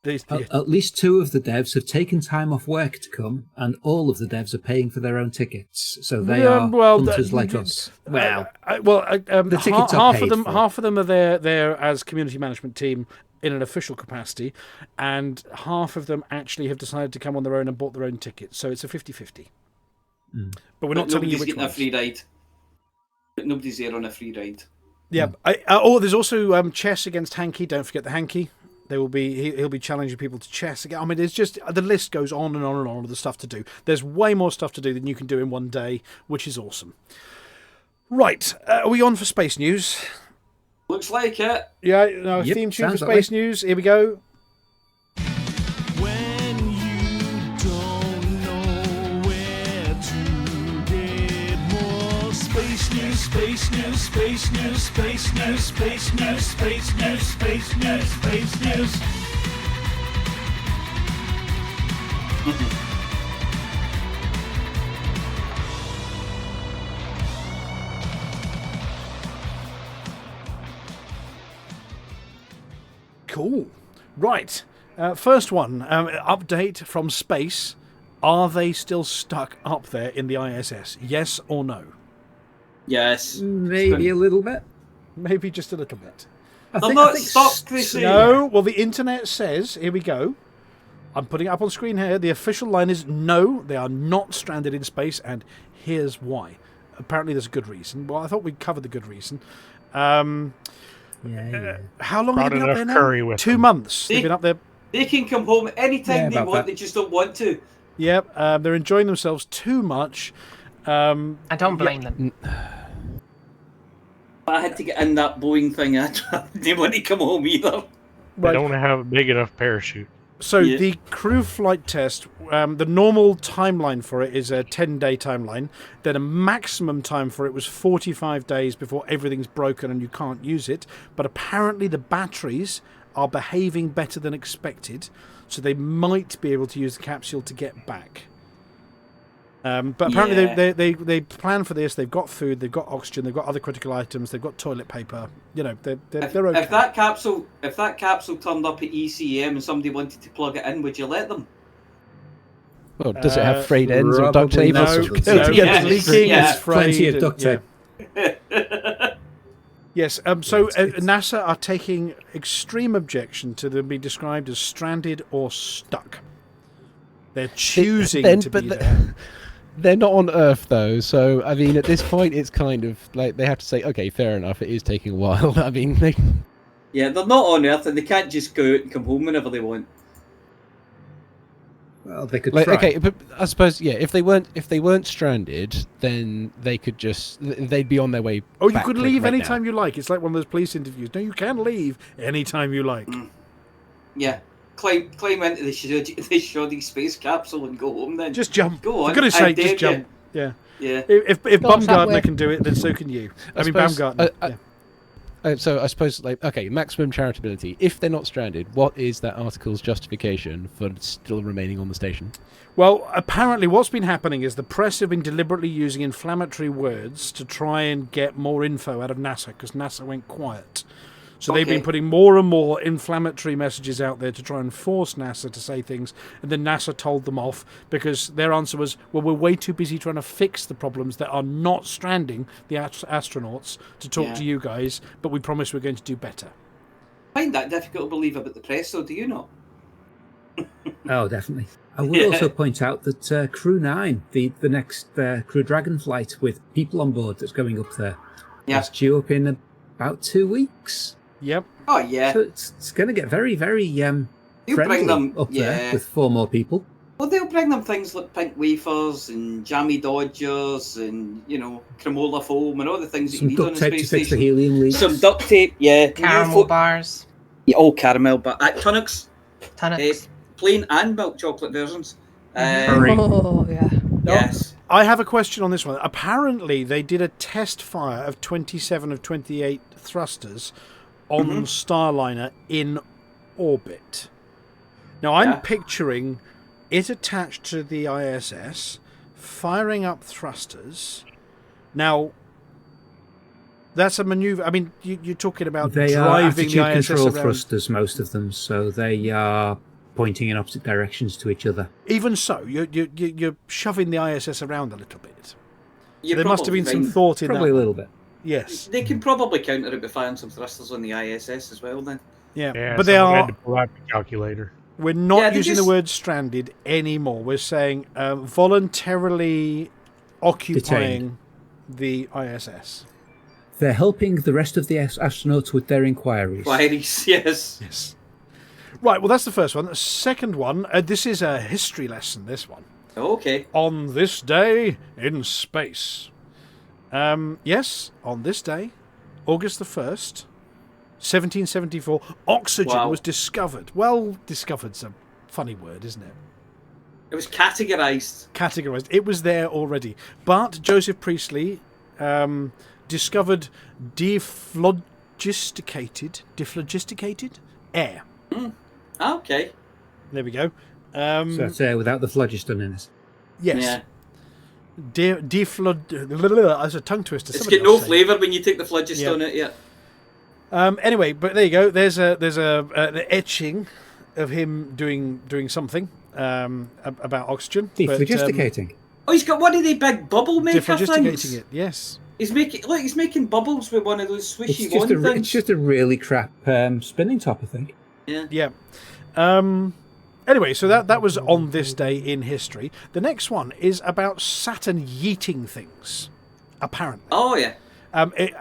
S7: At least 2 of the devs have taken time off work to come, and all of the devs are paying for their own tickets. So they are hunters like us.
S3: The
S7: tickets are
S3: half
S7: paid
S3: of them.
S7: for.
S3: Half of them are there as community management team in an official capacity, and half of them actually have decided to come on their own and bought their own tickets. So it's a 50-50. But we're not telling you which
S5: getting
S3: ones.
S5: a free ride. But nobody's there on a free ride.
S3: Yeah. There's also chess against Hanky. Don't forget the Hanky. He'll be challenging people to chess again. I mean, it's just the list goes on and on and on with the stuff to do. There's way more stuff to do than you can do in one day, which is awesome. Right, are we on for space news?
S5: Looks like it.
S3: Yeah, no, theme tune for space news. Here we go.
S11: When you don't know where to get more space news, space news, space news, space news, space news, space news, space news, space news.
S3: Cool. Right. First one. Update from space. Are they still stuck up there in the ISS? Yes or no?
S5: Yes.
S7: Maybe a little bit.
S3: Maybe just a little bit.
S5: They're not stuck, they say.
S3: No. Well, the internet says, here we go. I'm putting it up on screen here. The official line is no, they are not stranded in space, and here's why. Apparently there's a good reason. Well, I thought we'd covered the good reason. How long have they been up there now?
S2: Curry with
S3: 2
S2: them.
S3: months. They've been up there.
S5: They can come home anytime they
S7: about
S5: want,
S7: that.
S5: they just don't want to.
S3: Yep, they're enjoying themselves too much.
S4: I don't blame them.
S5: I had to get in that Boeing thing. I didn't want to come home either.
S2: They don't have a big enough parachute.
S3: So the crew flight test, the normal timeline for it is a 10-day timeline. Then a maximum time for it was 45 days before everything's broken and you can't use it. But apparently the batteries are behaving better than expected, so they might be able to use the capsule to get back. But apparently they plan for this. They've got food, they've got oxygen, they've got other critical items, they've got toilet paper. You know, they're okay.
S5: If that capsule turned up at ECM and somebody wanted to plug it in, would you let them?
S10: Well, does it have frayed ends or duct
S7: probably
S10: tape?
S7: no.
S10: or something?
S3: It's
S5: Yeah.
S3: leaking,
S5: Yeah.
S3: it's frayed.
S7: Plenty of duct tape.
S3: Yes, so NASA are taking extreme objection to them being described as stranded or stuck. They're choosing to be there.
S10: They're not on Earth, though, so, I mean, at this point, it's kind of like they have to say, okay, fair enough, it is taking a while. I mean,
S5: Yeah, they're not on Earth and they can't just go out and come home whenever they want.
S7: Well, they could
S10: like,
S7: try.
S10: okay, but I suppose, yeah, if they weren't stranded, then they could just, they'd be on their way
S3: Oh, you
S10: back
S3: could leave
S10: right
S3: anytime
S10: now.
S3: you like. It's like one of those police interviews. No, you can leave anytime you like.
S5: Yeah, climb into the shoddy space capsule and go home then.
S3: Just jump.
S5: Go on.
S3: For goodness
S5: I
S3: sake, just
S5: dare you.
S3: jump. Yeah.
S5: Yeah.
S3: If
S6: Goes that
S3: Baumgartner
S6: way.
S3: can do it, then so can you. I mean,
S10: suppose,
S3: Baumgartner. Yeah.
S10: So I suppose, like, okay, maximum charitability. If they're not stranded, what is that article's justification for still remaining on the station?
S3: Well, apparently what's been happening is the press have been deliberately using inflammatory words to try and get more info out of NASA, because NASA went quiet. So they've been putting more and more inflammatory messages out there to try and force NASA to say things, and then NASA told them off because their answer was, well, we're way too busy trying to fix the problems that are not stranding the astronauts to talk to you guys, but we promise we're going to do better.
S5: I find that difficult to believe about the press, though, do you not?
S7: Oh, definitely. I would also point out that Crew 9, the next Crew Dragon flight with people on board that's going up there, is due up in about 2 weeks.
S3: Yep.
S5: Oh, yeah.
S7: So it's going to get very, very
S5: bring
S7: friendly
S5: them-
S7: up there with 4 more people.
S5: Well, they'll bring them things like pink wafers and jammy dodgers and, you know, cremola foam and all the things that
S7: Some
S5: you need on
S7: duct
S5: a
S7: tape to
S5: space
S7: fix the
S5: station.
S7: helium leaks.
S5: Some duct tape, yeah.
S4: Caramel bars.
S5: Yeah, all caramel, but Tunnocks.
S4: Tunnocks.
S5: Plain and milk chocolate versions.
S6: Oh, yeah.
S5: Yes.
S3: I have a question on this one. Apparently, they did a test fire of 27 of 28 thrusters on Starliner in orbit. Now, I'm picturing it attached to the ISS, firing up thrusters. Now, that's a maneuver. I mean, you're talking about
S7: They are
S3: driving the
S7: attitude
S3: ISS
S7: control
S3: around.
S7: thrusters, most of them, so they are pointing in opposite directions to each other.
S3: Even so, you're shoving the ISS around a little bit.
S5: You're
S3: There must have
S5: probably
S3: been some
S5: fine.
S3: thought in
S7: Probably
S3: that.
S7: a little bit.
S3: Yes.
S5: They can probably counter it by firing some thrusters on the ISS as well, then.
S3: Yeah, but they
S2: someone
S3: are.
S2: had to pull out the calculator.
S3: We're not
S5: Yeah, they
S3: using
S5: just-
S3: the word stranded anymore. We're saying voluntarily occupying the ISS.
S7: They're helping the rest of the astronauts with their inquiries.
S5: Inquiries, yes.
S3: Yes. Right, well, that's the first one. The second one, this is a history lesson, this one.
S5: Okay.
S3: On this day in space. Yes, on this day, August the 1st, 1774, oxygen was discovered. Well, discovered's a funny word, isn't it?
S5: It was categorized.
S3: Categorized. It was there already. But Joseph Priestley discovered dephlogisticated air.
S5: Okay.
S3: There we go.
S7: So that's without the phlogiston in it.
S3: Yes.
S5: Yeah.
S3: That's a tongue twister.
S5: It's
S3: Somebody
S5: got no
S3: else say it.
S5: flavour when you take the phlogiston out, yeah.
S3: Anyway, but there you go. There's an etching of him doing something about oxygen.
S7: Dephlogisticating.
S5: Oh, he's got one of the big bubble maker things.
S3: Dephlogisticating it, yes.
S5: He's making bubbles with one of those swishy wand things.
S7: It's just a really crap spinning top, I think.
S5: Yeah.
S3: Anyway, so that was on this day in history. The next one is about Saturn yeeting things, apparently.
S5: Oh, yeah.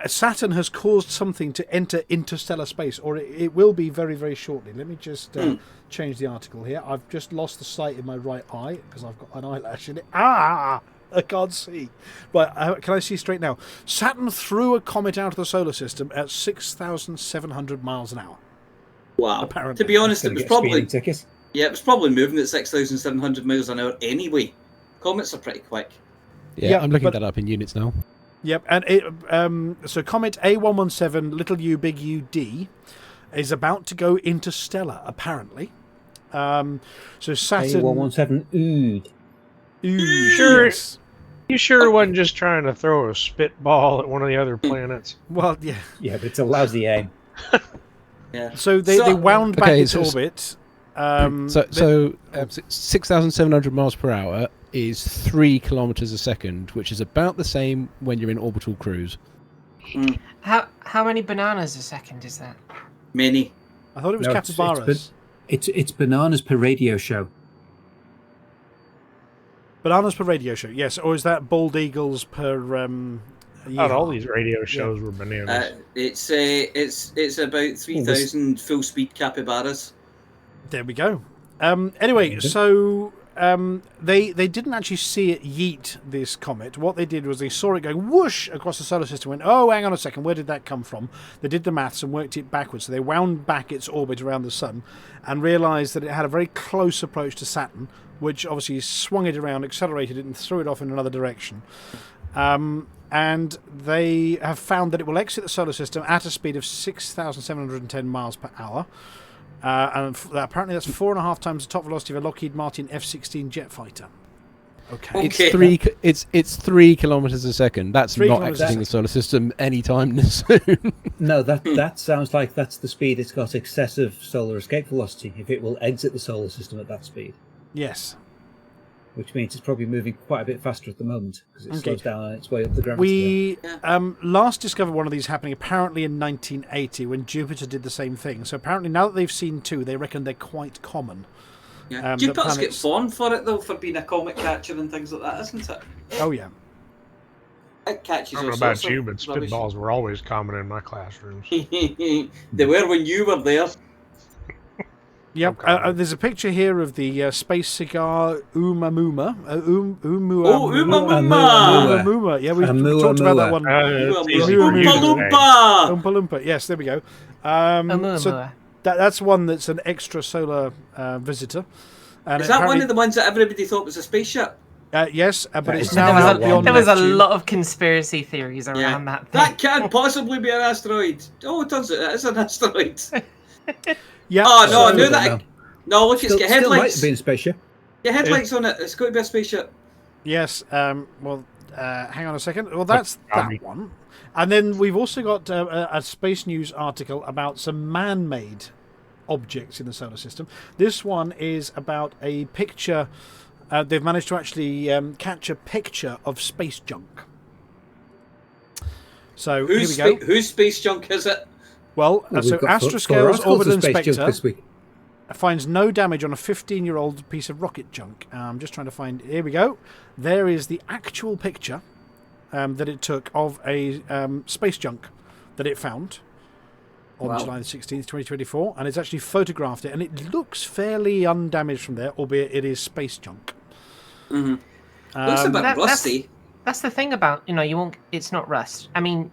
S3: Saturn has caused something to enter interstellar space, or it will be very, very shortly. Let me just change the article here. I've just lost the sight in my right eye because I've got an eyelash in it. I can't see. But can I see straight now? Saturn threw a comet out of the solar system at 6,700 miles an hour.
S5: Wow.
S3: Apparently.
S5: To be honest, it was probably...
S7: ticket.
S5: Yeah, it was probably moving at 6,700 miles an hour anyway. Comets are pretty quick.
S10: Yeah, I'm looking that up in units now.
S3: Yep, and so Comet A117, little u, big U-D, is about to go interstellar, apparently. So Saturn...
S7: A117,
S2: Sure,
S3: yes.
S2: you sure wasn't just trying to throw a spitball at one of the other planets?
S3: Well, yeah.
S7: Yeah, but it's a lousy aim.
S5: Yeah.
S3: So they wound back its orbit.
S10: 6,700 miles per hour is 3 kilometers a second, which is about the same when you're in orbital cruise.
S4: How many bananas a second is that?
S5: Many.
S3: I thought it was capybaras.
S7: It's bananas per radio show.
S3: Bananas per radio show, yes. Or is that bald eagles per...
S2: Not all these radio shows were bananas.
S5: It's about 3,000 full speed capybaras.
S3: There we go. Anyway, so they didn't actually see it yeet this comet. What they did was they saw it going whoosh across the solar system and went, oh, hang on a second, where did that come from? They did the maths and worked it backwards. So they wound back its orbit around the sun and realised that it had a very close approach to Saturn, which obviously swung it around, accelerated it, and threw it off in another direction. And they have found that it will exit the solar system at a speed of 6,710 miles per hour. And apparently that's 4.5 times the top velocity of a Lockheed Martin F-16 jet fighter. Okay.
S10: It's 3 kilometers a second. That's
S3: 3
S10: not
S3: kilometers
S10: exiting the solar system anytime soon.
S7: No, that sounds like that's the speed it's got excessive solar escape velocity, if it will exit the solar system at that speed.
S3: Yes.
S7: Which means it's probably moving quite a bit faster at the moment, because it slows down on its way up the gravity.
S3: We last discovered one of these happening apparently in 1980 when Jupiter did the same thing. So apparently now that they've seen two, they reckon they're quite common.
S5: Yeah. Jupiter's get fawned for it, though, for being a comet catcher and things like that, isn't it?
S3: Oh, yeah.
S5: It catches
S2: I don't know about you, but spitballs were always common in my classrooms.
S5: They were when you were there.
S3: Yep. There's a picture here of the space cigar Oumuamua.
S5: Oumuamua.
S3: Yeah, we've talked about that one.
S5: Oompa
S3: Loompa. Yes, there we go. So that's one that's an extrasolar visitor. And
S5: is that one of the ones that everybody thought was a spaceship?
S3: Yes, but it's now beyond.
S4: There was a lot of conspiracy theories around that thing.
S5: That can't possibly be an asteroid. Oh, it turns out it is an asteroid.
S3: Yeah.
S5: Oh no, I knew that. No, look, it's got headlights.
S7: Still might have been a spaceship.
S5: Yeah, headlights on it. It's got to be a spaceship.
S3: Yes. Well, hang on a second. Well, that's that one. And then we've also got a Space News article about some man-made objects in the solar system. This one is about a picture. They've managed to actually catch a picture of space junk. So here we go.
S5: Whose space junk is it?
S3: Well, so Astroscale's Orbital Inspector finds no damage on a 15-year-old piece of rocket junk. I'm just trying to find... Here we go. There is the actual picture that it took of a space junk that it found on July 16th, 2024. And it's actually photographed it. And it looks fairly undamaged from there, albeit it is space junk.
S5: Mm-hmm. Looks a bit rusty.
S4: That's the thing about, you won't, it's not rust. I mean,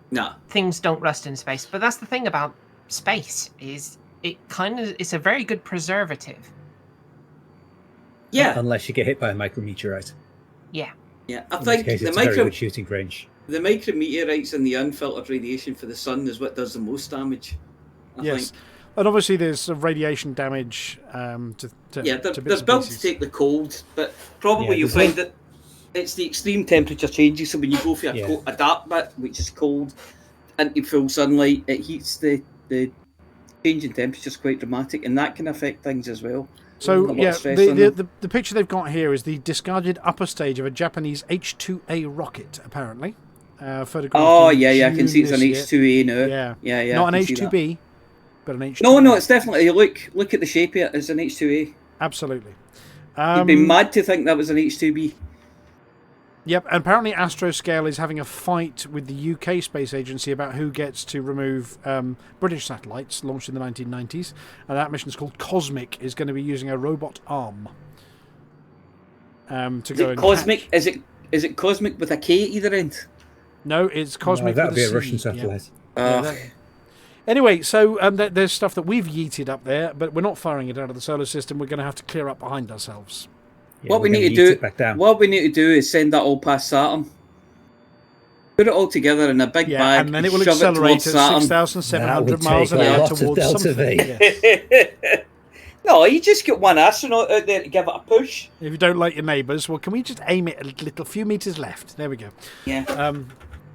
S4: things don't rust in space, but that's the thing about space is it's a very good preservative.
S5: Yeah.
S7: Unless you get hit by a micrometeorite.
S4: Yeah.
S5: Yeah. I think
S7: the very good shooting range.
S5: The micrometeorites and the unfiltered radiation for the sun is what does the most damage. I think.
S3: And obviously there's radiation damage to
S5: they're built to take the cold, but probably you'll find that it's the extreme temperature changes. So when you go for a dark bit, which is cold, into full sunlight, it heats the the change in temperature is quite dramatic, and that can affect things as well.
S3: So yeah, the picture they've got here is the discarded upper stage of a Japanese H-2A rocket, apparently. Photographed
S5: I can see it's an H-2A now. Yeah.
S3: Not an H-2B, but an H-2A.
S5: No, it's definitely. Look at the shape of it. It's an H-2A.
S3: Absolutely.
S5: You'd be mad to think that was an H-2B.
S3: Yep, and apparently Astroscale is having a fight with the UK Space Agency about who gets to remove British satellites launched in the 1990s, and that mission is called Cosmic, is going to be using a robot arm to go and
S5: Cosmic? Is it Cosmic with a K at either end?
S3: No, it's Cosmic
S8: that would
S3: with
S8: be a Russian satellite.
S3: Anyway, so there's stuff that we've yeeted up there, but we're not firing it out of the solar system. We're going to have to clear up behind ourselves.
S8: Yeah,
S5: what we need to do is send that all past Saturn. Put it all together in a big bag,
S3: and then it will
S5: shove
S3: accelerate
S5: it
S3: at 6,700 miles an hour towards something.
S5: No, you just get one astronaut out there to give it a push.
S3: If you don't like your neighbours, well, can we just aim it a few metres left? There we go.
S5: Yeah.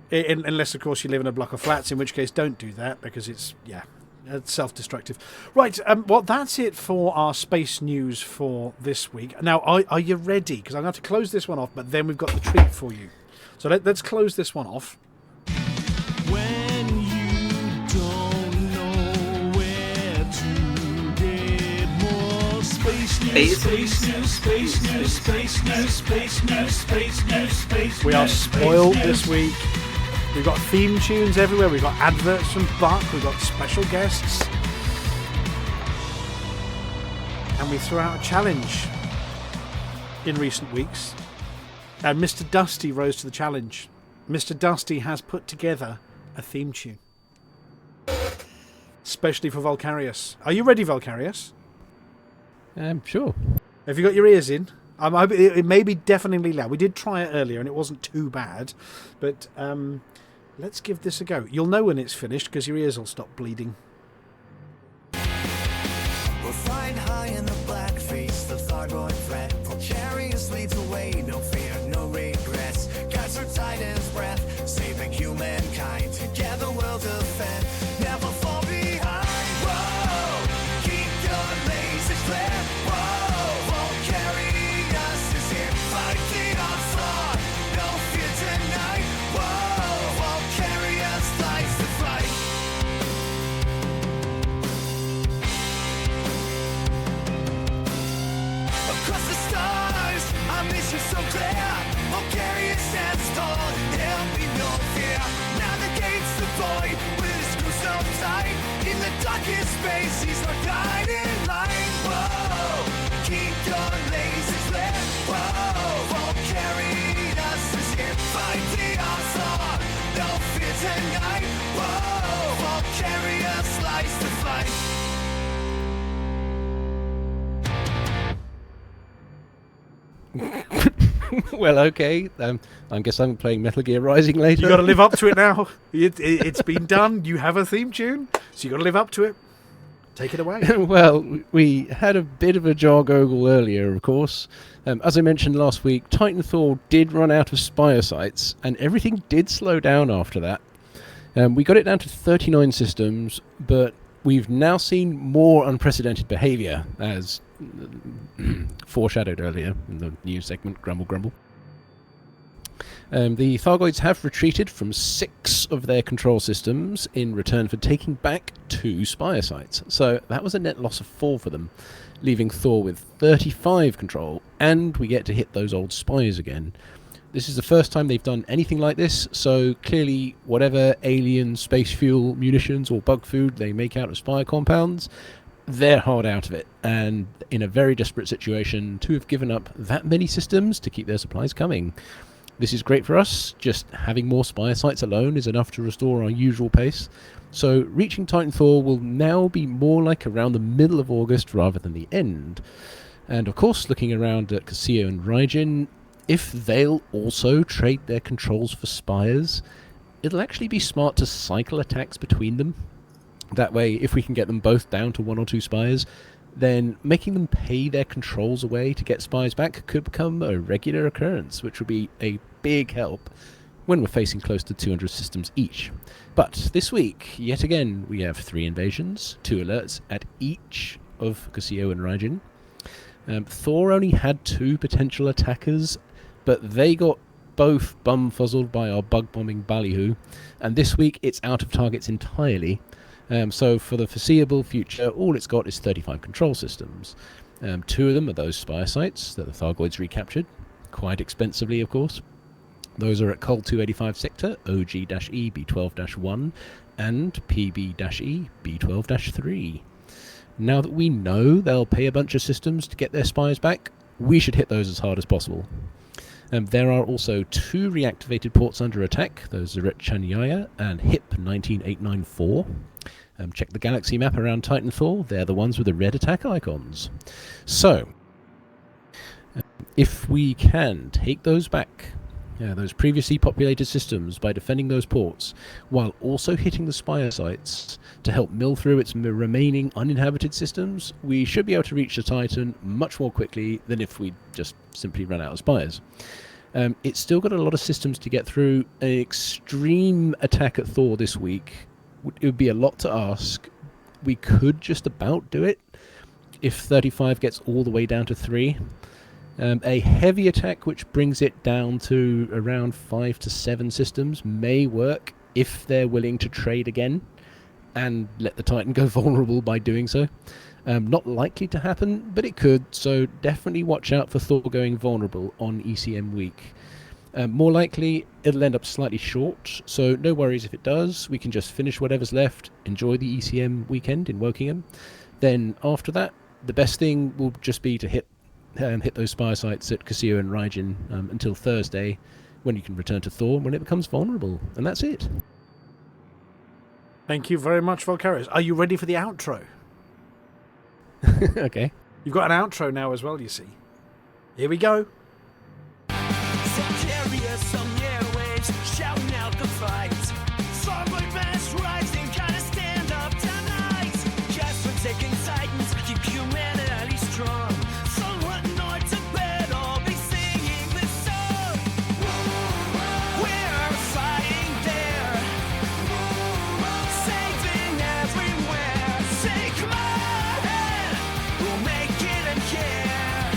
S3: Unless, of course, you live in a block of flats, in which case don't do that, because it's self-destructive. Right, well, that's it for our space news for this week. Now, are you ready? Because I'm going to have to close this one off, but then we've got the treat for you. So let's close this one off.
S11: When you don't know where to get more space news, space news, space news, space news, space news, space news, space news.
S3: We are spoiled this week. We've got theme tunes everywhere. We've got adverts from Buck. We've got special guests. And we threw out a challenge in recent weeks. And Mr. Dusty rose to the challenge. Mr. Dusty has put together a theme tune. Especially for Vulkarius. Are you ready, Vulkarius?
S10: Sure.
S3: Have you got your ears in? It may be deafeningly loud. We did try it earlier and it wasn't too bad. But let's give this a go. You'll know when it's finished because your ears will stop bleeding.
S11: We're flying high in the black face, the thargoid threat. Vulkarius leads away, no fear, no regrets. Guys are tight in his breath, saving humankind. Together we'll defend, never fall behind. Whoa, keep your lasers flare. Whoa, Vulkarius is here, fight the onslaught. No fear tonight. Whoa, Vulkarius lies to fight. Across the stars, our mission so clear. Vulkarius stands tall, there'll be no fear. Navigates the void with his crew so tight. In the darkest space, he's our guiding light. Whoa, keep your lasers lit. Whoa, Vulkarius is here, fight the onslaught. No fear tonight. Whoa, Vulkarius lies to fight.
S10: Well, okay. I guess I'm playing Metal Gear Rising later.
S3: You've got to live up to it now. It's been done. You have a theme tune, so you've got to live up to it. Take it away.
S10: Well, we had a bit of a jar-gogle earlier, of course. As I mentioned last week, Titanfall did run out of Spire sites, and everything did slow down after that. We got it down to 39 systems, but we've now seen more unprecedented behaviour, as foreshadowed earlier in the news segment, grumble grumble. The Thargoids have retreated from 6 of their control systems in return for taking back 2 Spire sites. So that was a net loss of 4 for them, leaving Thor with 35 control, and we get to hit those old Spires again. This is the first time they've done anything like this, so clearly whatever alien space fuel, munitions or bug food they make out of Spire compounds, they're hard out of it, and in a very desperate situation to have given up that many systems to keep their supplies coming. This is great for us. Just having more Spire sites alone is enough to restore our usual pace. So reaching Titanfall will now be more like around the middle of August rather than the end. And of course, looking around at Casio and Raijin, if they'll also trade their controls for Spires, it'll actually be smart to cycle attacks between them. That way, if we can get them both down to 1 or 2 Spires, then making them pay their controls away to get Spires back could become a regular occurrence, which would be a big help when we're facing close to 200 systems each. But this week, yet again, we have 3 invasions, 2 alerts at each of Casio and Raijin. Thor only had 2 potential attackers, but they got both bum-fuzzled by our bug-bombing ballyhoo, and this week it's out of targets entirely. So for the foreseeable future, all it's got is 35 control systems. 2 of them are those spire sites that the Thargoids recaptured, quite expensively, of course. Those are at Col 285 sector, OG-E B12-1, and PB-E B12-3. Now that we know they'll pay a bunch of systems to get their spires back, we should hit those as hard as possible. There are also 2 reactivated ports under attack. Those are at Chanyaya and HIP 19894. Check the galaxy map around Titanfall. They're the ones with the red attack icons. So, if we can take those back, those previously populated systems, by defending those ports, while also hitting the spire sites to help mill through its remaining uninhabited systems, we should be able to reach the Titan much more quickly than if we just simply ran out of spires. It's still got a lot of systems to get through. An extreme attack at Thor this week, it would be a lot to ask. We could just about do it if 35 gets all the way down to 3. A heavy attack which brings it down to around 5 to 7 systems may work if they're willing to trade again and let the Titan go vulnerable by doing so. Not likely to happen, but it could, so definitely watch out for Thor going vulnerable on ECM week. More likely, it'll end up slightly short, so no worries if it does. We can just finish whatever's left, enjoy the ECM weekend in Wokingham. Then after that, the best thing will just be to hit those spire sites at Casio and Raijin until Thursday, when you can return to Thor when it becomes vulnerable. And that's it.
S3: Thank you very much, Vulkarius. Are you ready for the outro?
S10: Okay.
S3: You've got an outro now as well, you see. Here we go.
S11: Shouting out the fight. Starboy best rising, gotta stand up tonight. Just for taking Titans, keep humanity strong. Someone north to bed, all be singing this song. We're fighting there, saving everywhere. Say, come on, we'll make it and care.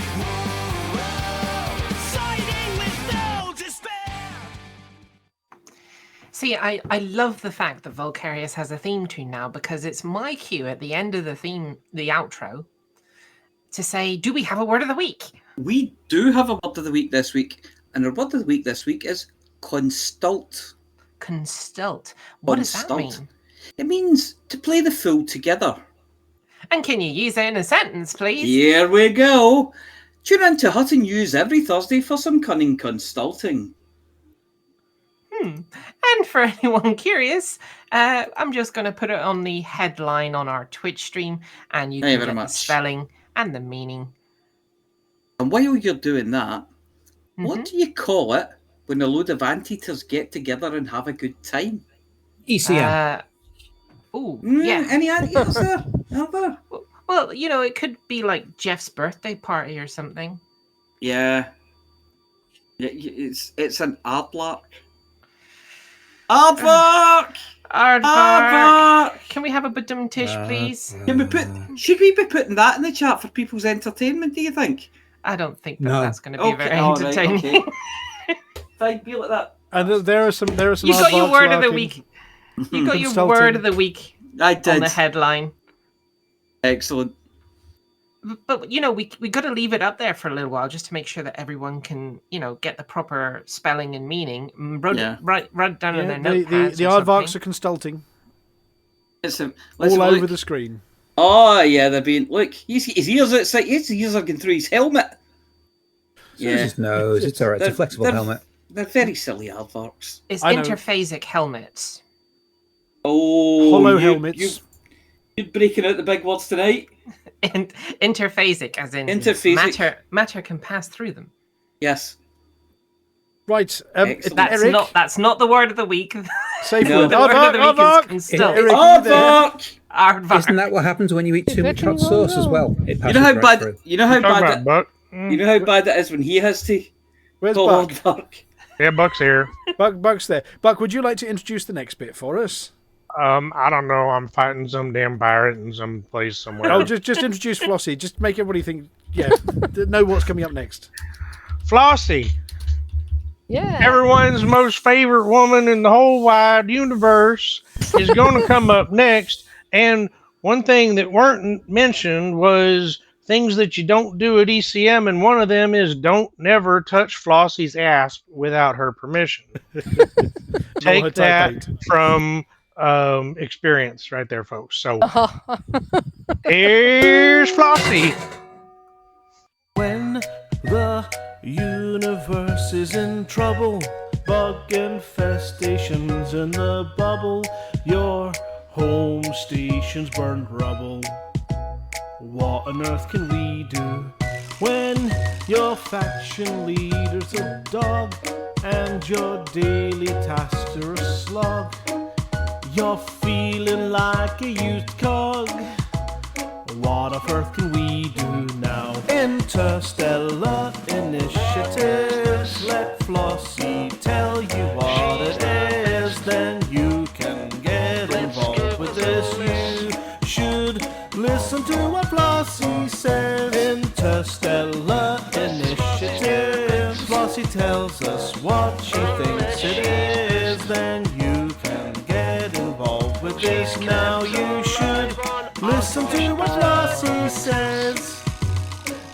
S11: Fighting with no despair.
S4: See, I love the fact that Vulkarius has a theme tune now, because it's my cue at the end of the outro, to say, do we have a word of the week?
S5: We do have a word of the week this week, and our word of the week this week is consult.
S4: Consult. What does that mean?
S5: It means to play the fool together.
S4: And can you use it in a sentence, please?
S5: Here we go. Tune in to Hutton News every Thursday for some cunning consulting.
S4: And for anyone curious, I'm just going to put it on the headline on our Twitch stream, and you can get the spelling and the meaning.
S5: And while you're doing that, what do you call it when a load of anteaters get together and have a good time?
S7: ECM.
S4: Yeah.
S5: Any anteaters there? Out there?
S4: Well, you know, it could be like Jeff's birthday party or something.
S5: Yeah. It's an aardlark. Aardvark!
S4: Aardvark! Can we have a badum-tish, please?
S5: Should we be putting that in the chat for people's entertainment, do you think?
S4: I don't think that's going to be very entertaining.
S5: Okay. Fine, be like that.
S3: And there are some.
S4: You got your word of the week. You got your word of the week.
S5: I did.
S4: On the headline.
S5: Excellent.
S4: But, you know, we got to leave it up there for a little while just to make sure that everyone can, you know, get the proper spelling and meaning. Write down in their notepads.
S3: The aardvarks are consulting. All over the screen.
S5: Oh, yeah, they're being... Look, his ears are going through his helmet.
S7: Yeah. His nose. It's all right. It's a flexible helmet.
S5: They're very silly aardvarks.
S4: It's interphasic helmets.
S5: Oh,
S3: hollow helmets.
S5: You're breaking out the big words tonight.
S4: And interphasic, as in matter can pass through them.
S5: Yes.
S3: Right.
S4: That's not the word of the week.
S3: Safe
S4: word. The word of the week is consult.
S5: Aardvark.
S7: Isn't that what happens when you eat too much hot sauce as well? It passes
S5: You know how bad it is when he has to.
S3: Where's
S5: Aardvark?
S2: Yeah, Buck's here.
S3: Buck's there. Buck, would you like to introduce the next bit for us?
S2: I don't know. I'm fighting some damn pirate in some place somewhere.
S3: Oh, just introduce Flossy. Just make everybody think, know what's coming up next.
S2: Flossie,
S6: Yeah.
S2: everyone's most favorite woman in the whole wide universe, is going to come up next. And one thing that weren't mentioned was things that you don't do at ECM, and one of them is don't never touch Flossie's ass without her permission. Take that from experience right there, folks. So here's Flossy.
S11: When the universe is in trouble, bug infestations in the bubble, your home station's burned rubble. What on earth can we do when your faction leader's a dog and your daily tasks are a slog? You're feeling like a used cog. What on earth can we do now? Interstellar initiatives. Let Flossy tell you what it is. Then you can get involved with this. You should listen to what Flossy says. Interstellar initiatives. Flossy tells us what she thinks it is. Then you can get involved with this. Now you should listen to what Flossy says.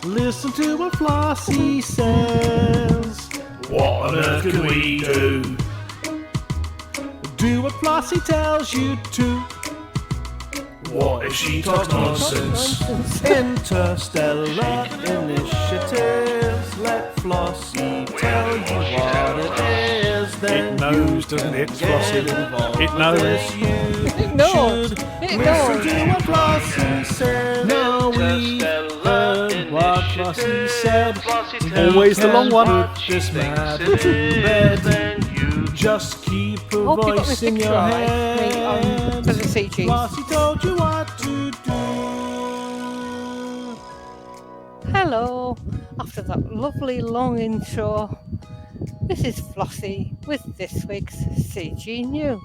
S11: Listen to what Flossy says. What on earth can we do? Do what Flossy tells you to. What if she talks nonsense? Interstellar initiatives. Let Flossy tell you what it is. Then
S3: It knows, doesn't it, Flossy? It knows.
S6: It knows. It knows.
S11: Listen to what Flossy says. Now we heard what Flossy said.
S3: Always the long one.
S11: Put this matter to bed. Just keep a
S6: Hope you got
S11: voice
S6: Mr.
S11: in your
S6: Cry
S11: head.
S6: for the CGs.
S11: Flossy told you what to do.
S6: Hello. After that lovely long intro, this is Flossy with this week's CG News.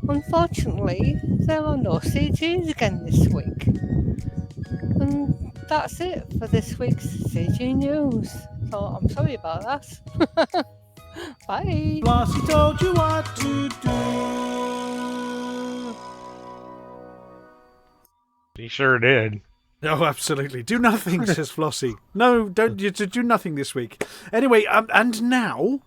S6: Unfortunately, there are no CGs again this week. And that's it for this week's CG News. So I'm sorry about that. Bye.
S11: Flossy told you what to do.
S2: He sure did.
S3: Oh, absolutely. Do nothing, says Flossy. No, don't you do nothing this week. Anyway, and now,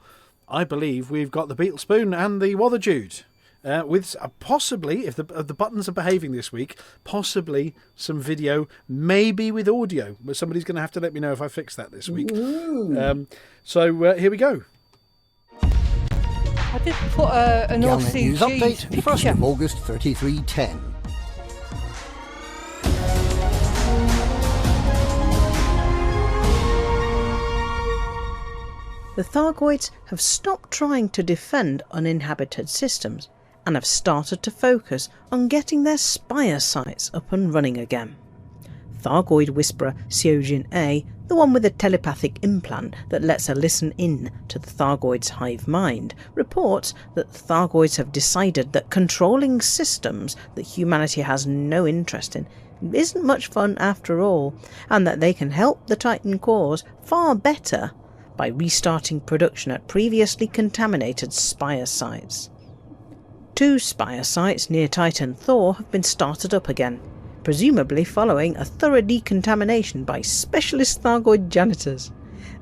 S3: I believe we've got the Beetle Spoon and the Wotherjude. With possibly, if the buttons are behaving this week, possibly some video, maybe with audio. But somebody's going to have to let me know if I fix that this week. So here we go.
S6: I did put an
S12: Galnet
S6: OCG
S12: News Update,
S6: picture.
S12: 1st of August 3310.
S13: The Thargoids have stopped trying to defend uninhabited systems and have started to focus on getting their spire sites up and running again. Thargoid Whisperer Seojin A, the one with the telepathic implant that lets her listen in to the Thargoid's hive mind, reports that the Thargoids have decided that controlling systems that humanity has no interest in isn't much fun after all, and that they can help the Titan cause far better by restarting production at previously contaminated spire sites. 2 spire sites near Titan Thor have been started up again, presumably following a thorough decontamination by specialist Thargoid janitors.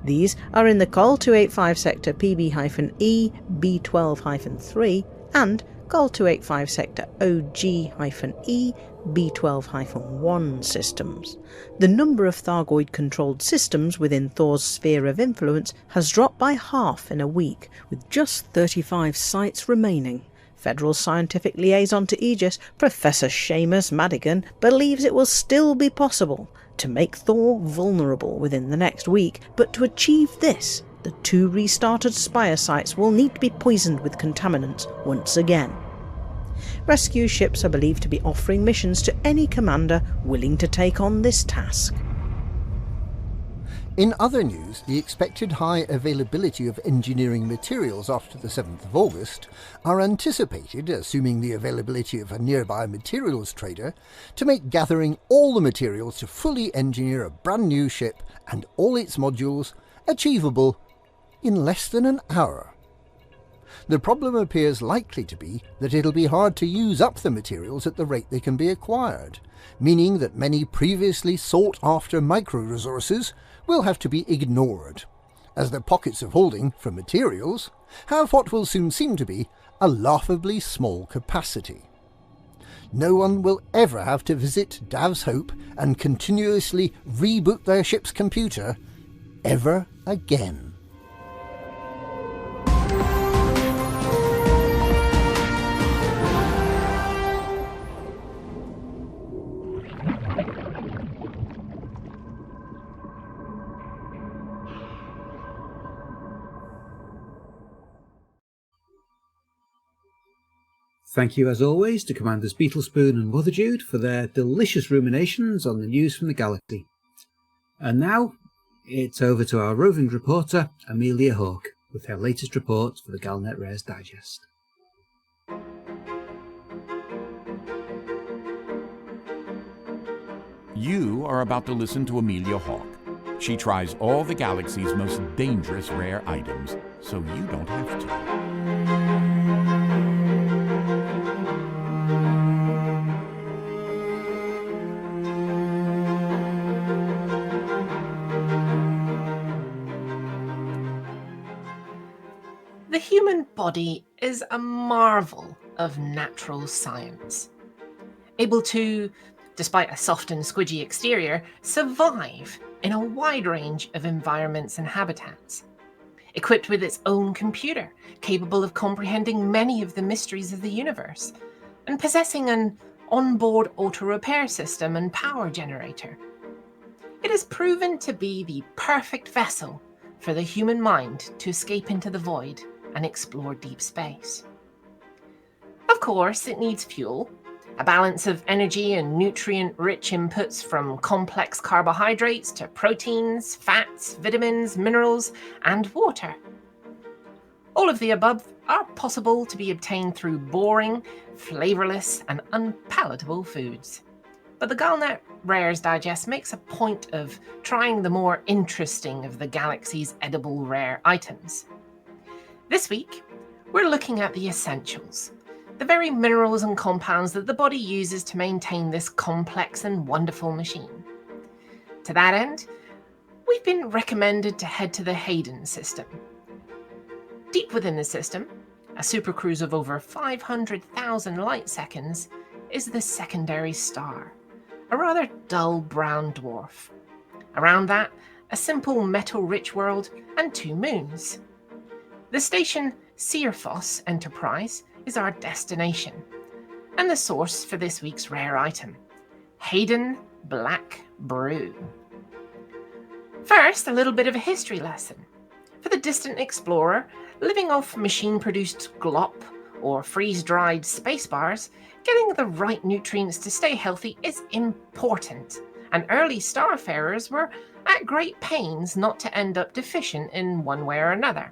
S13: These are in the Col 285 sector PB-E B12-3 and Col 285 sector OG-E B12-1 systems. The number of Thargoid-controlled systems within Thor's sphere of influence has dropped by half in a week, with just 35 sites remaining. Federal Scientific Liaison to Aegis, Professor Seamus Madigan, believes it will still be possible to make Thor vulnerable within the next week, but to achieve this, the 2 restarted spire sites will need to be poisoned with contaminants once again. Rescue ships are believed to be offering missions to any commander willing to take on this task.
S12: In other news, the expected high availability of engineering materials after the 7th of August are anticipated, assuming the availability of a nearby materials trader, to make gathering all the materials to fully engineer a brand new ship and all its modules achievable in less than an hour. The problem appears likely to be that it'll be hard to use up the materials at the rate they can be acquired, meaning that many previously sought-after micro-resources will have to be ignored, as the pockets of holding for materials have what will soon seem to be a laughably small capacity. No one will ever have to visit Dav's Hope and continuously reboot their ship's computer ever again.
S7: Thank you as always to Commanders Beetlespoon and Motherjude for their delicious ruminations on the news from the galaxy. And now, it's over to our roving reporter, Amelia Hawke, with her latest report for the Galnet Rares Digest.
S14: You are about to listen to Amelia Hawke. She tries all the galaxy's most dangerous rare items, so you don't have to.
S4: The human body is a marvel of natural science, able to, despite a soft and squidgy exterior, survive in a wide range of environments and habitats. Equipped with its own computer, capable of comprehending many of the mysteries of the universe, and possessing an onboard auto-repair system and power generator. It has proven to be the perfect vessel for the human mind to escape into the void and explore deep space. Of course, it needs fuel, a balance of energy and nutrient-rich inputs from complex carbohydrates to proteins, fats, vitamins, minerals, and water. All of the above are possible to be obtained through boring, flavorless, and unpalatable foods. But the Galnet Rares Digest makes a point of trying the more interesting of the galaxy's edible rare items. This week, we're looking at the essentials, the very minerals and compounds that the body uses to maintain this complex and wonderful machine. To that end, we've been recommended to head to the Hayden system. Deep within the system, a supercruise of over 500,000 light seconds, is the secondary star, a rather dull brown dwarf. Around that, a simple metal-rich world and 2 moons. The station Searfoss Enterprise is our destination, and the source for this week's rare item, Hayden Black Brew. First, a little bit of a history lesson. For the distant explorer, living off machine-produced glop or freeze-dried space bars, getting the right nutrients to stay healthy is important, and early starfarers were at great pains not to end up deficient in one way or another.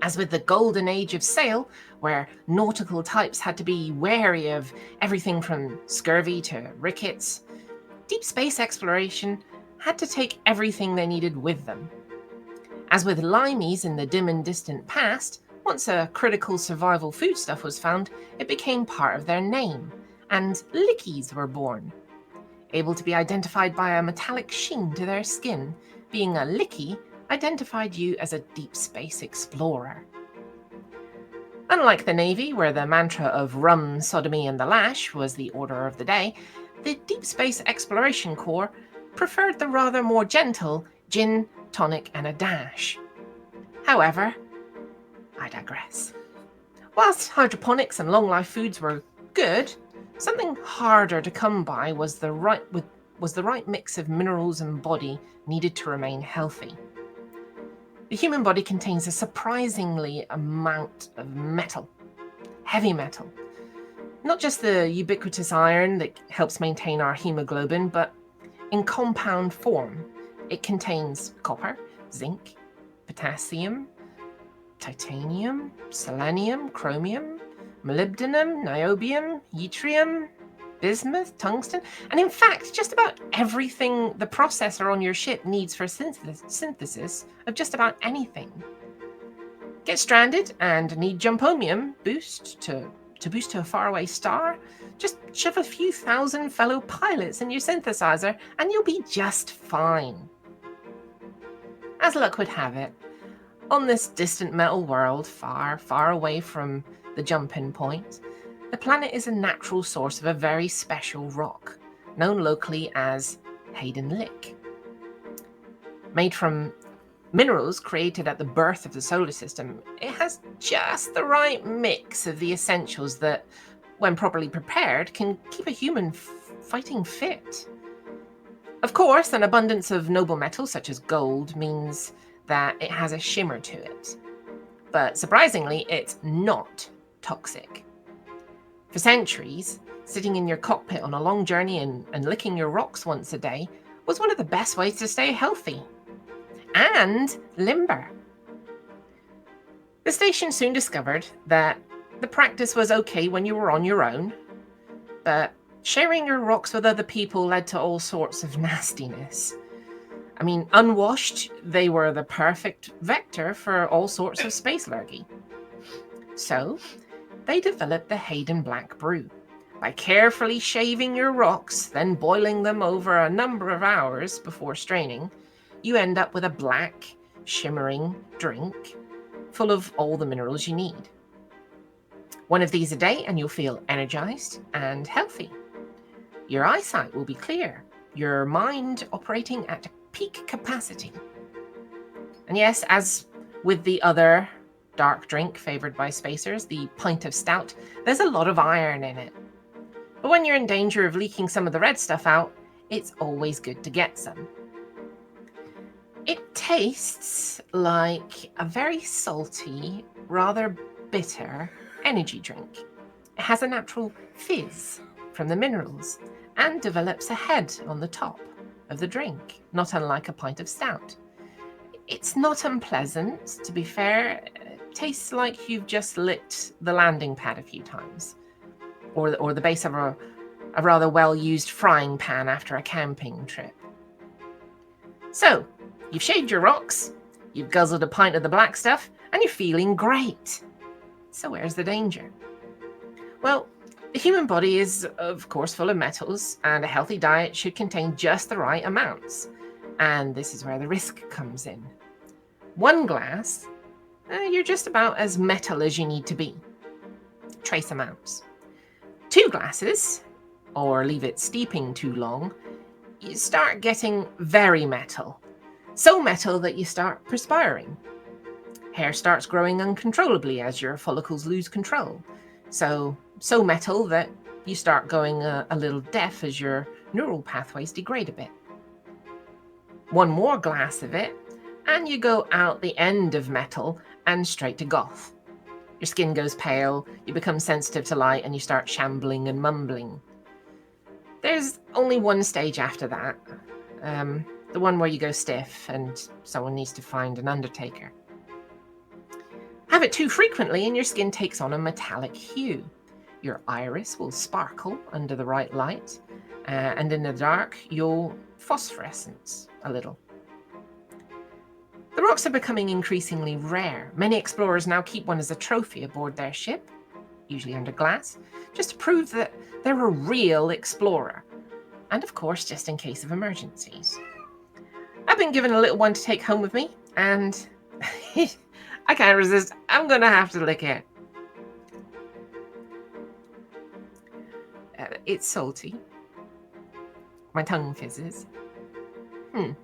S4: As with the golden age of sail, where nautical types had to be wary of everything from scurvy to rickets, deep space exploration had to take everything they needed with them. As with limeys in the dim and distant past, once a critical survival foodstuff was found, it became part of their name, and lickies were born. Able to be identified by a metallic sheen to their skin, being a licky identified you as a deep space explorer. Unlike the Navy, where the mantra of rum, sodomy, and the lash was the order of the day, the Deep Space Exploration Corps preferred the rather more gentle gin, tonic, and a dash. However, I digress. Whilst hydroponics and long-life foods were good, something harder to come by was the right mix of minerals and body needed to remain healthy. The human body contains a surprisingly amount of metal, heavy metal. Not just the ubiquitous iron that helps maintain our hemoglobin, but in compound form, It contains copper, zinc, potassium, titanium, selenium, chromium, molybdenum, niobium, yttrium, bismuth, tungsten, and in fact, just about everything the processor on your ship needs for synthesis of just about anything. Get stranded and need jumpomium boost to boost to a faraway star? Just shove a few thousand fellow pilots in your synthesizer and you'll be just fine. As luck would have it, on this distant metal world, far, far away from the jump-in point, the planet is a natural source of a very special rock, known locally as Hayden Lick. Made from minerals created at the birth of the solar system, it has just the right mix of the essentials that, when properly prepared, can keep a human fighting fit. Of course, an abundance of noble metals such as gold means that it has a shimmer to it. But surprisingly, it's not toxic. For centuries, sitting in your cockpit on a long journey and licking your rocks once a day was one of the best ways to stay healthy and limber. The station soon discovered that the practice was okay when you were on your own, but sharing your rocks with other people led to all sorts of nastiness. I mean, unwashed, they were the perfect vector for all sorts of space lurgy. So, they developed the Hayden Black Brew. By carefully shaving your rocks, then boiling them over a number of hours before straining, you end up with a black, shimmering drink full of all the minerals you need. One of these a day and you'll feel energized and healthy. Your eyesight will be clear, your mind operating at peak capacity. And yes, as with the other dark drink favored by spacers, the pint of stout, there's a lot of iron in it. But when you're in danger of leaking some of the red stuff out, it's always good to get some. It tastes like a very salty, rather bitter energy drink. It has a natural fizz from the minerals and develops a head on the top of the drink, not unlike a pint of stout. It's not unpleasant, to be fair. It tastes like you've just licked the landing pad a few times, or the base of a rather well-used frying pan after a camping trip. So, you've shaved your rocks, you've guzzled a pint of the black stuff, and you're feeling great. So where's the danger? Well, the human body is, of course, full of metals, and a healthy diet should contain just the right amounts. And this is where the risk comes in. One glass, you're just about as metal as you need to be. Trace amounts. 2 glasses, or leave it steeping too long, you start getting very metal. So metal that you start perspiring. Hair starts growing uncontrollably as your follicles lose control. So metal that you start going a little deaf as your neural pathways degrade a bit. 1 more glass of it, and you go out the end of metal and straight to goth. Your skin goes pale, you become sensitive to light, and you start shambling and mumbling. There's only one stage after that, the one where you go stiff and someone needs to find an undertaker. Have it too frequently and your skin takes on a metallic hue. Your iris will sparkle under the right light, and in the dark, you'll phosphorescence a little. The rocks are becoming increasingly rare. Many explorers now keep one as a trophy aboard their ship, usually under glass, just to prove that they're a real explorer. And of course, just in case of emergencies. I've been given a little one to take home with me, and I can't resist. I'm going to have to lick it. It's salty. My tongue fizzes. I'm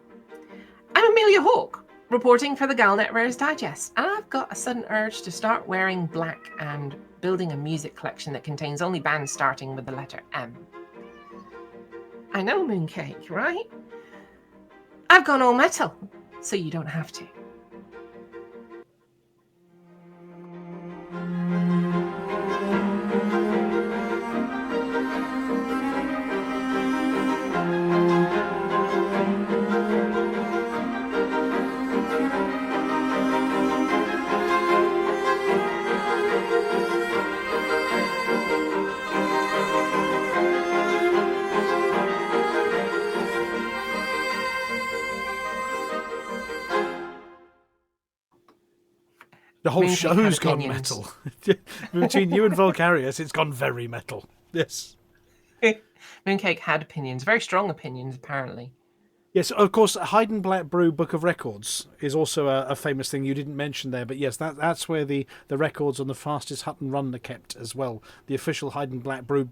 S4: Amelia Hawke, reporting for the Galnet Rares Digest, and I've got a sudden urge to start wearing black and building a music collection that contains only bands starting with the letter M. I know, Mooncake, right? I've gone all metal, so you don't have to.
S3: The whole
S4: Mooncake
S3: show's
S4: had
S3: gone
S4: opinions.
S3: metal. Between you and Vulkarius, it's gone very metal. Yes.
S4: Mooncake had opinions, very strong opinions, apparently.
S3: Yes, of course, Hutton Black Brew Book of Records is also a famous thing you didn't mention there. But yes, that's where the records on the fastest Hutton run are kept as well. The official Hutton Black Brew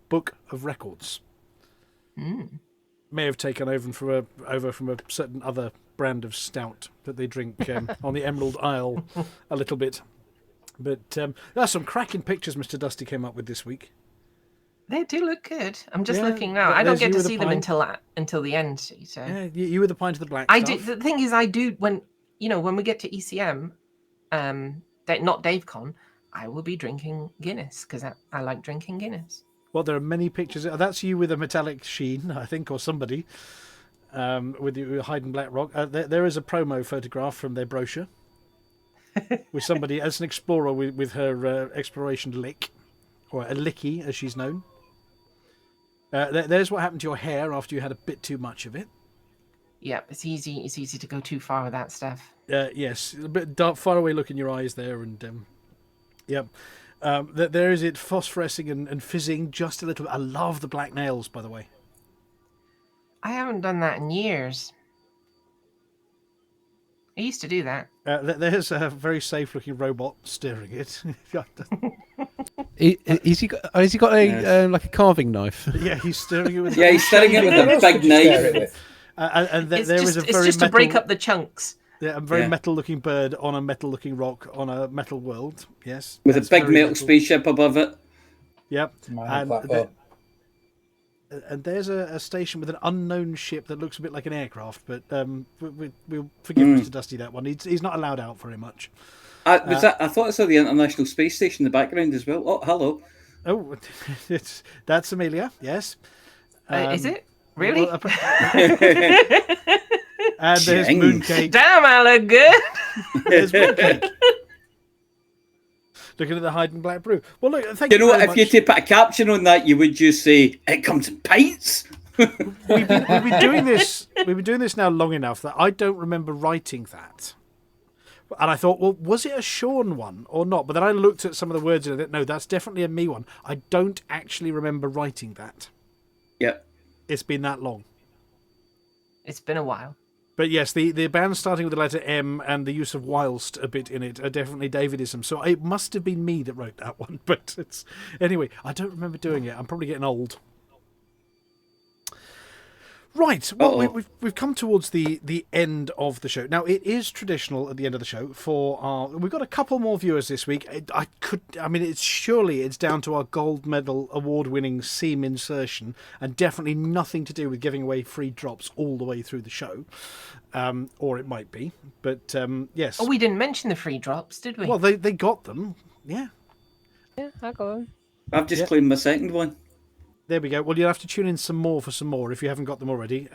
S3: Book of Records. May have taken over from a certain other brand of stout that they drink on the Emerald Isle a little bit. But there's some cracking pictures Mr. Dusty came up with this week.
S4: They do look good. I'm just looking now. I don't get to see them until the end. So.
S3: Yeah, you were the pint of the black.
S4: I
S3: stuff.
S4: do. The thing is, I do when we get to ECM, not DaveCon, I will be drinking Guinness because I like drinking Guinness.
S3: Well, there are many pictures. That's you with a metallic sheen, I think, or somebody with your Hutton Black Rock. There is a promo photograph from their brochure with somebody as an explorer with her exploration lick, or a licky as she's known. There's what happened to your hair after you had a bit too much of it.
S4: Yep, it's easy. It's easy to go too far with that stuff.
S3: Yes, a bit dark, far away look in your eyes there, and yep. There is it phosphorescing and fizzing just a little. I love the black nails, by the way.
S4: I haven't done that in years. I used to do that.
S3: There's a very safe-looking robot steering it.
S10: Has he got a like a carving knife?
S3: Yeah, he's steering it with.
S5: Yeah, he's steering it with a big knife.
S3: And
S4: It's
S3: there is a very
S4: just
S3: metal,
S4: to break up the chunks.
S3: Yeah, a very metal-looking bird on a metal-looking rock on a metal world. Yes,
S5: with a big metal spaceship above it.
S3: Yep, and there's a station with an unknown ship that looks a bit like an aircraft, but we'll forgive Mr. Dusty that one. He's not allowed out very much.
S5: I thought I saw the International Space Station in the background as well. Oh, hello.
S3: Oh, that's Amelia. Yes.
S4: Is it really?
S3: Well, and there's Mooncake.
S4: Damn, I look good.
S3: There's Mooncake. Looking at the Hutton Black Brew. Well, look, thank you.
S5: You know what?
S3: Very
S5: If you
S3: much.
S5: to put a caption on that, you would just say, "It comes in pints."
S3: We've been doing this. We've been doing this now long enough that I don't remember writing that. And I thought, well, was it a Sean one or not? But then I looked at some of the words and I thought, no, that's definitely a me one. I don't actually remember writing that.
S5: Yep.
S3: It's been that long.
S4: It's been a while.
S3: But yes, the band starting with the letter M and the use of whilst a bit in it are definitely Davidism. So it must have been me that wrote that one. But it's anyway, I don't remember doing it. I'm probably getting old. Right, well, we've come towards the end of the show. Now, it is traditional at the end of the show for our... We've got a couple more viewers this week. It's down to our gold medal award-winning seam insertion, and definitely nothing to do with giving away free drops all the way through the show. Or it might be, but yes.
S4: Oh, we didn't mention the free drops, did we?
S3: Well, they got them, yeah.
S6: Yeah, I got them.
S5: I've just claimed my second one.
S3: There we go. Well, you'll have to tune in some more for some more if you haven't got them already,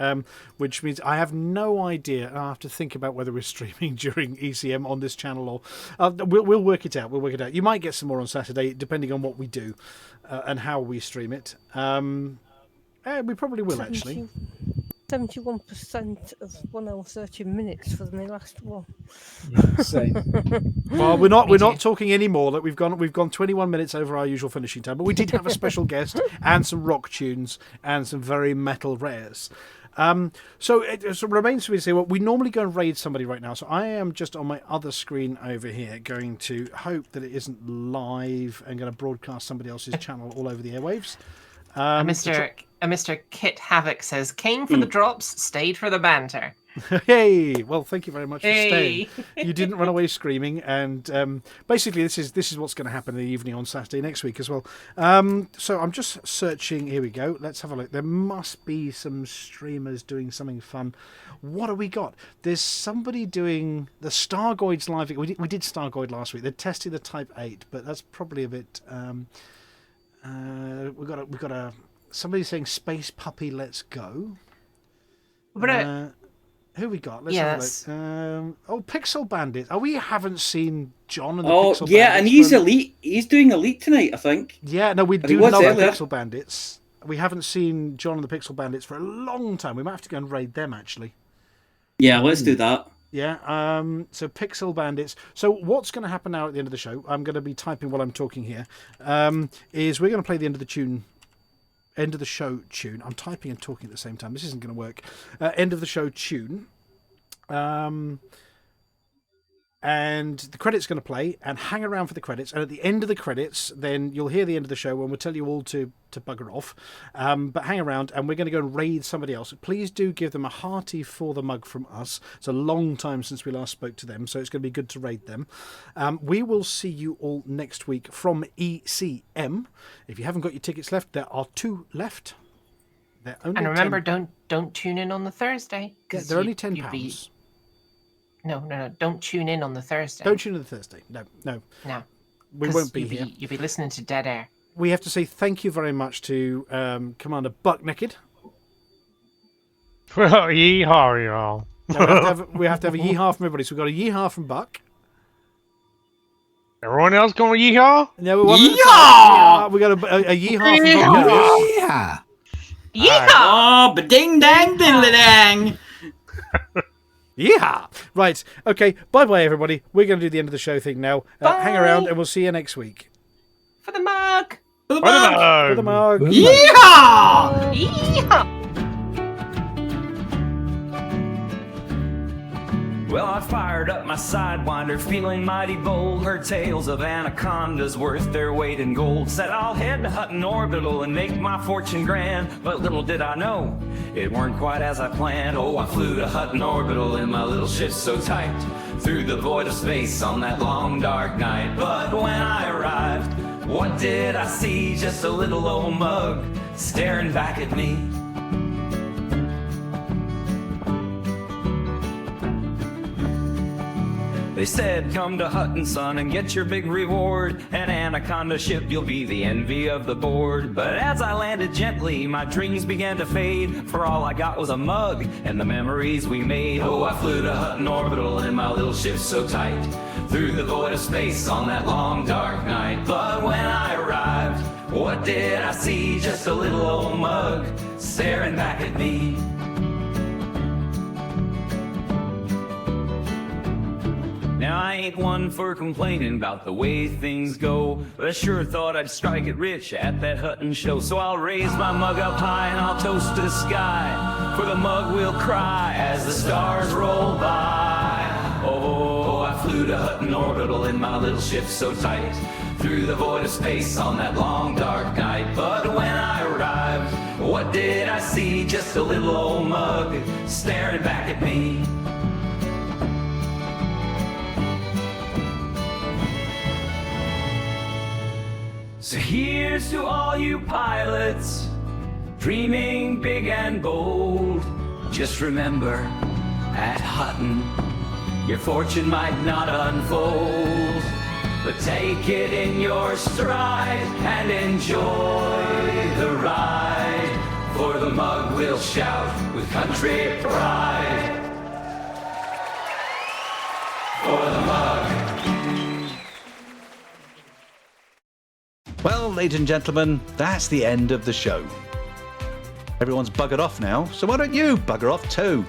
S3: which means I have no idea. I'll have to think about whether we're streaming during ECM on this channel or... we'll work it out. We'll work it out. You might get some more on Saturday, depending on what we do and how we stream it. We probably will, actually.
S6: 71% of 1 hour 30 minutes for my last one.
S8: Same.
S3: Well, we're not talking anymore. That we've gone 21 minutes over our usual finishing time, but we did have a special guest and some rock tunes and some very metal rares. So it remains for me to say, well, we normally go and raid somebody right now. So I am just on my other screen over here going to hope that it isn't live and going to broadcast somebody else's channel all over the airwaves.
S4: Mr. Kit Havoc says, came for the drops, stayed for the banter.
S3: Hey, well, thank you very much for staying. You didn't run away screaming, and basically this is what's going to happen in the evening on Saturday next week as well. So I'm just searching. Here we go. Let's have a look. There must be some streamers doing something fun. What have we got? There's somebody doing the Stargoids live. We did Stargoid last week. They're testing the Type 8, but that's probably a bit. We've got a somebody saying Space Puppy, let's go.
S4: But
S3: who we got? Let's have a look. Pixel Bandit. We haven't seen John and the
S5: Pixel Bandits. And he's elite. He's doing elite tonight, I think.
S3: Yeah, no, we do love the Pixel Bandits. We haven't seen John and the Pixel Bandits for a long time. We might have to go and raid them, actually.
S5: Yeah, let's do that.
S3: Yeah, so Pixel Bandits. So what's going to happen now at the end of the show, I'm going to be typing while I'm talking here, is we're going to play the end of the show tune. I'm typing and talking at the same time. This isn't going to work. End of the show tune. And the credits going to play, and hang around for the credits. And at the end of the credits, then you'll hear the end of the show, and we'll tell you all to bugger off. But hang around, and we're going to go and raid somebody else. Please do give them a hearty for the mug from us. It's a long time since we last spoke to them, so it's going to be good to raid them. We will see you all next week from ECM. If you haven't got your tickets left, there are 2 left.
S4: And remember, don't tune in on the Thursday.
S3: They're only £10.
S4: No. Don't tune in on the Thursday.
S3: Don't tune in on the Thursday. No. We won't be here.
S4: You'll be listening to dead air.
S3: We have to say thank you very much to Commander Buck Nekkid.
S2: Well, yeehaw, y'all.
S3: We have to have a yeehaw from everybody. So we've got a yeehaw from Buck.
S2: Everyone else going yeehaw?
S3: No, we got a yeehaw from Vulkarius.
S5: Yeehaw! Yeehaw! Oh, ba-ding dang diddly dang!
S3: Yeah. Right. Okay. Bye-bye, everybody. We're going to do the end of the show thing now. Hang around, and we'll see you next week.
S4: For the mug.
S5: For the mug.
S3: For the mug.
S5: Yeehaw!
S4: Yeehaw!
S11: Well, I fired up my Sidewinder, feeling mighty bold. Heard tales of anacondas worth their weight in gold. Said I'll head to Hutton Orbital and make my fortune grand. But little did I know, it weren't quite as I planned. Oh, I flew to Hutton Orbital in my little ship so tight, through the void of space on that long dark night. But when I arrived, what did I see? Just a little old mug staring back at me. They said, come to Hutton, son, and get your big reward. An anaconda ship, you'll be the envy of the board. But as I landed gently, my dreams began to fade. For all I got was a mug and the memories we made. Oh, I flew to Hutton Orbital in my little ship so tight, through the void of space on that long dark night. But when I arrived, what did I see? Just a little old mug staring back at me. Now I ain't one for complaining about the way things go, but I sure thought I'd strike it rich at that Hutton show. So I'll raise my mug up high and I'll toast to the sky, for the mug will cry as the stars roll by. Oh, I flew to Hutton Orbital in my little ship so tight, through the void of space on that long dark night. But when I arrived, what did I see? Just a little old mug staring back at me. So here's to all you pilots, dreaming big and bold. Just remember, at Hutton, your fortune might not unfold. But take it in your stride and enjoy the ride, for the mug will shout with country pride. For the mug.
S1: Well, ladies and gentlemen, that's the end of the show. Everyone's buggered off now, so why don't you bugger off too?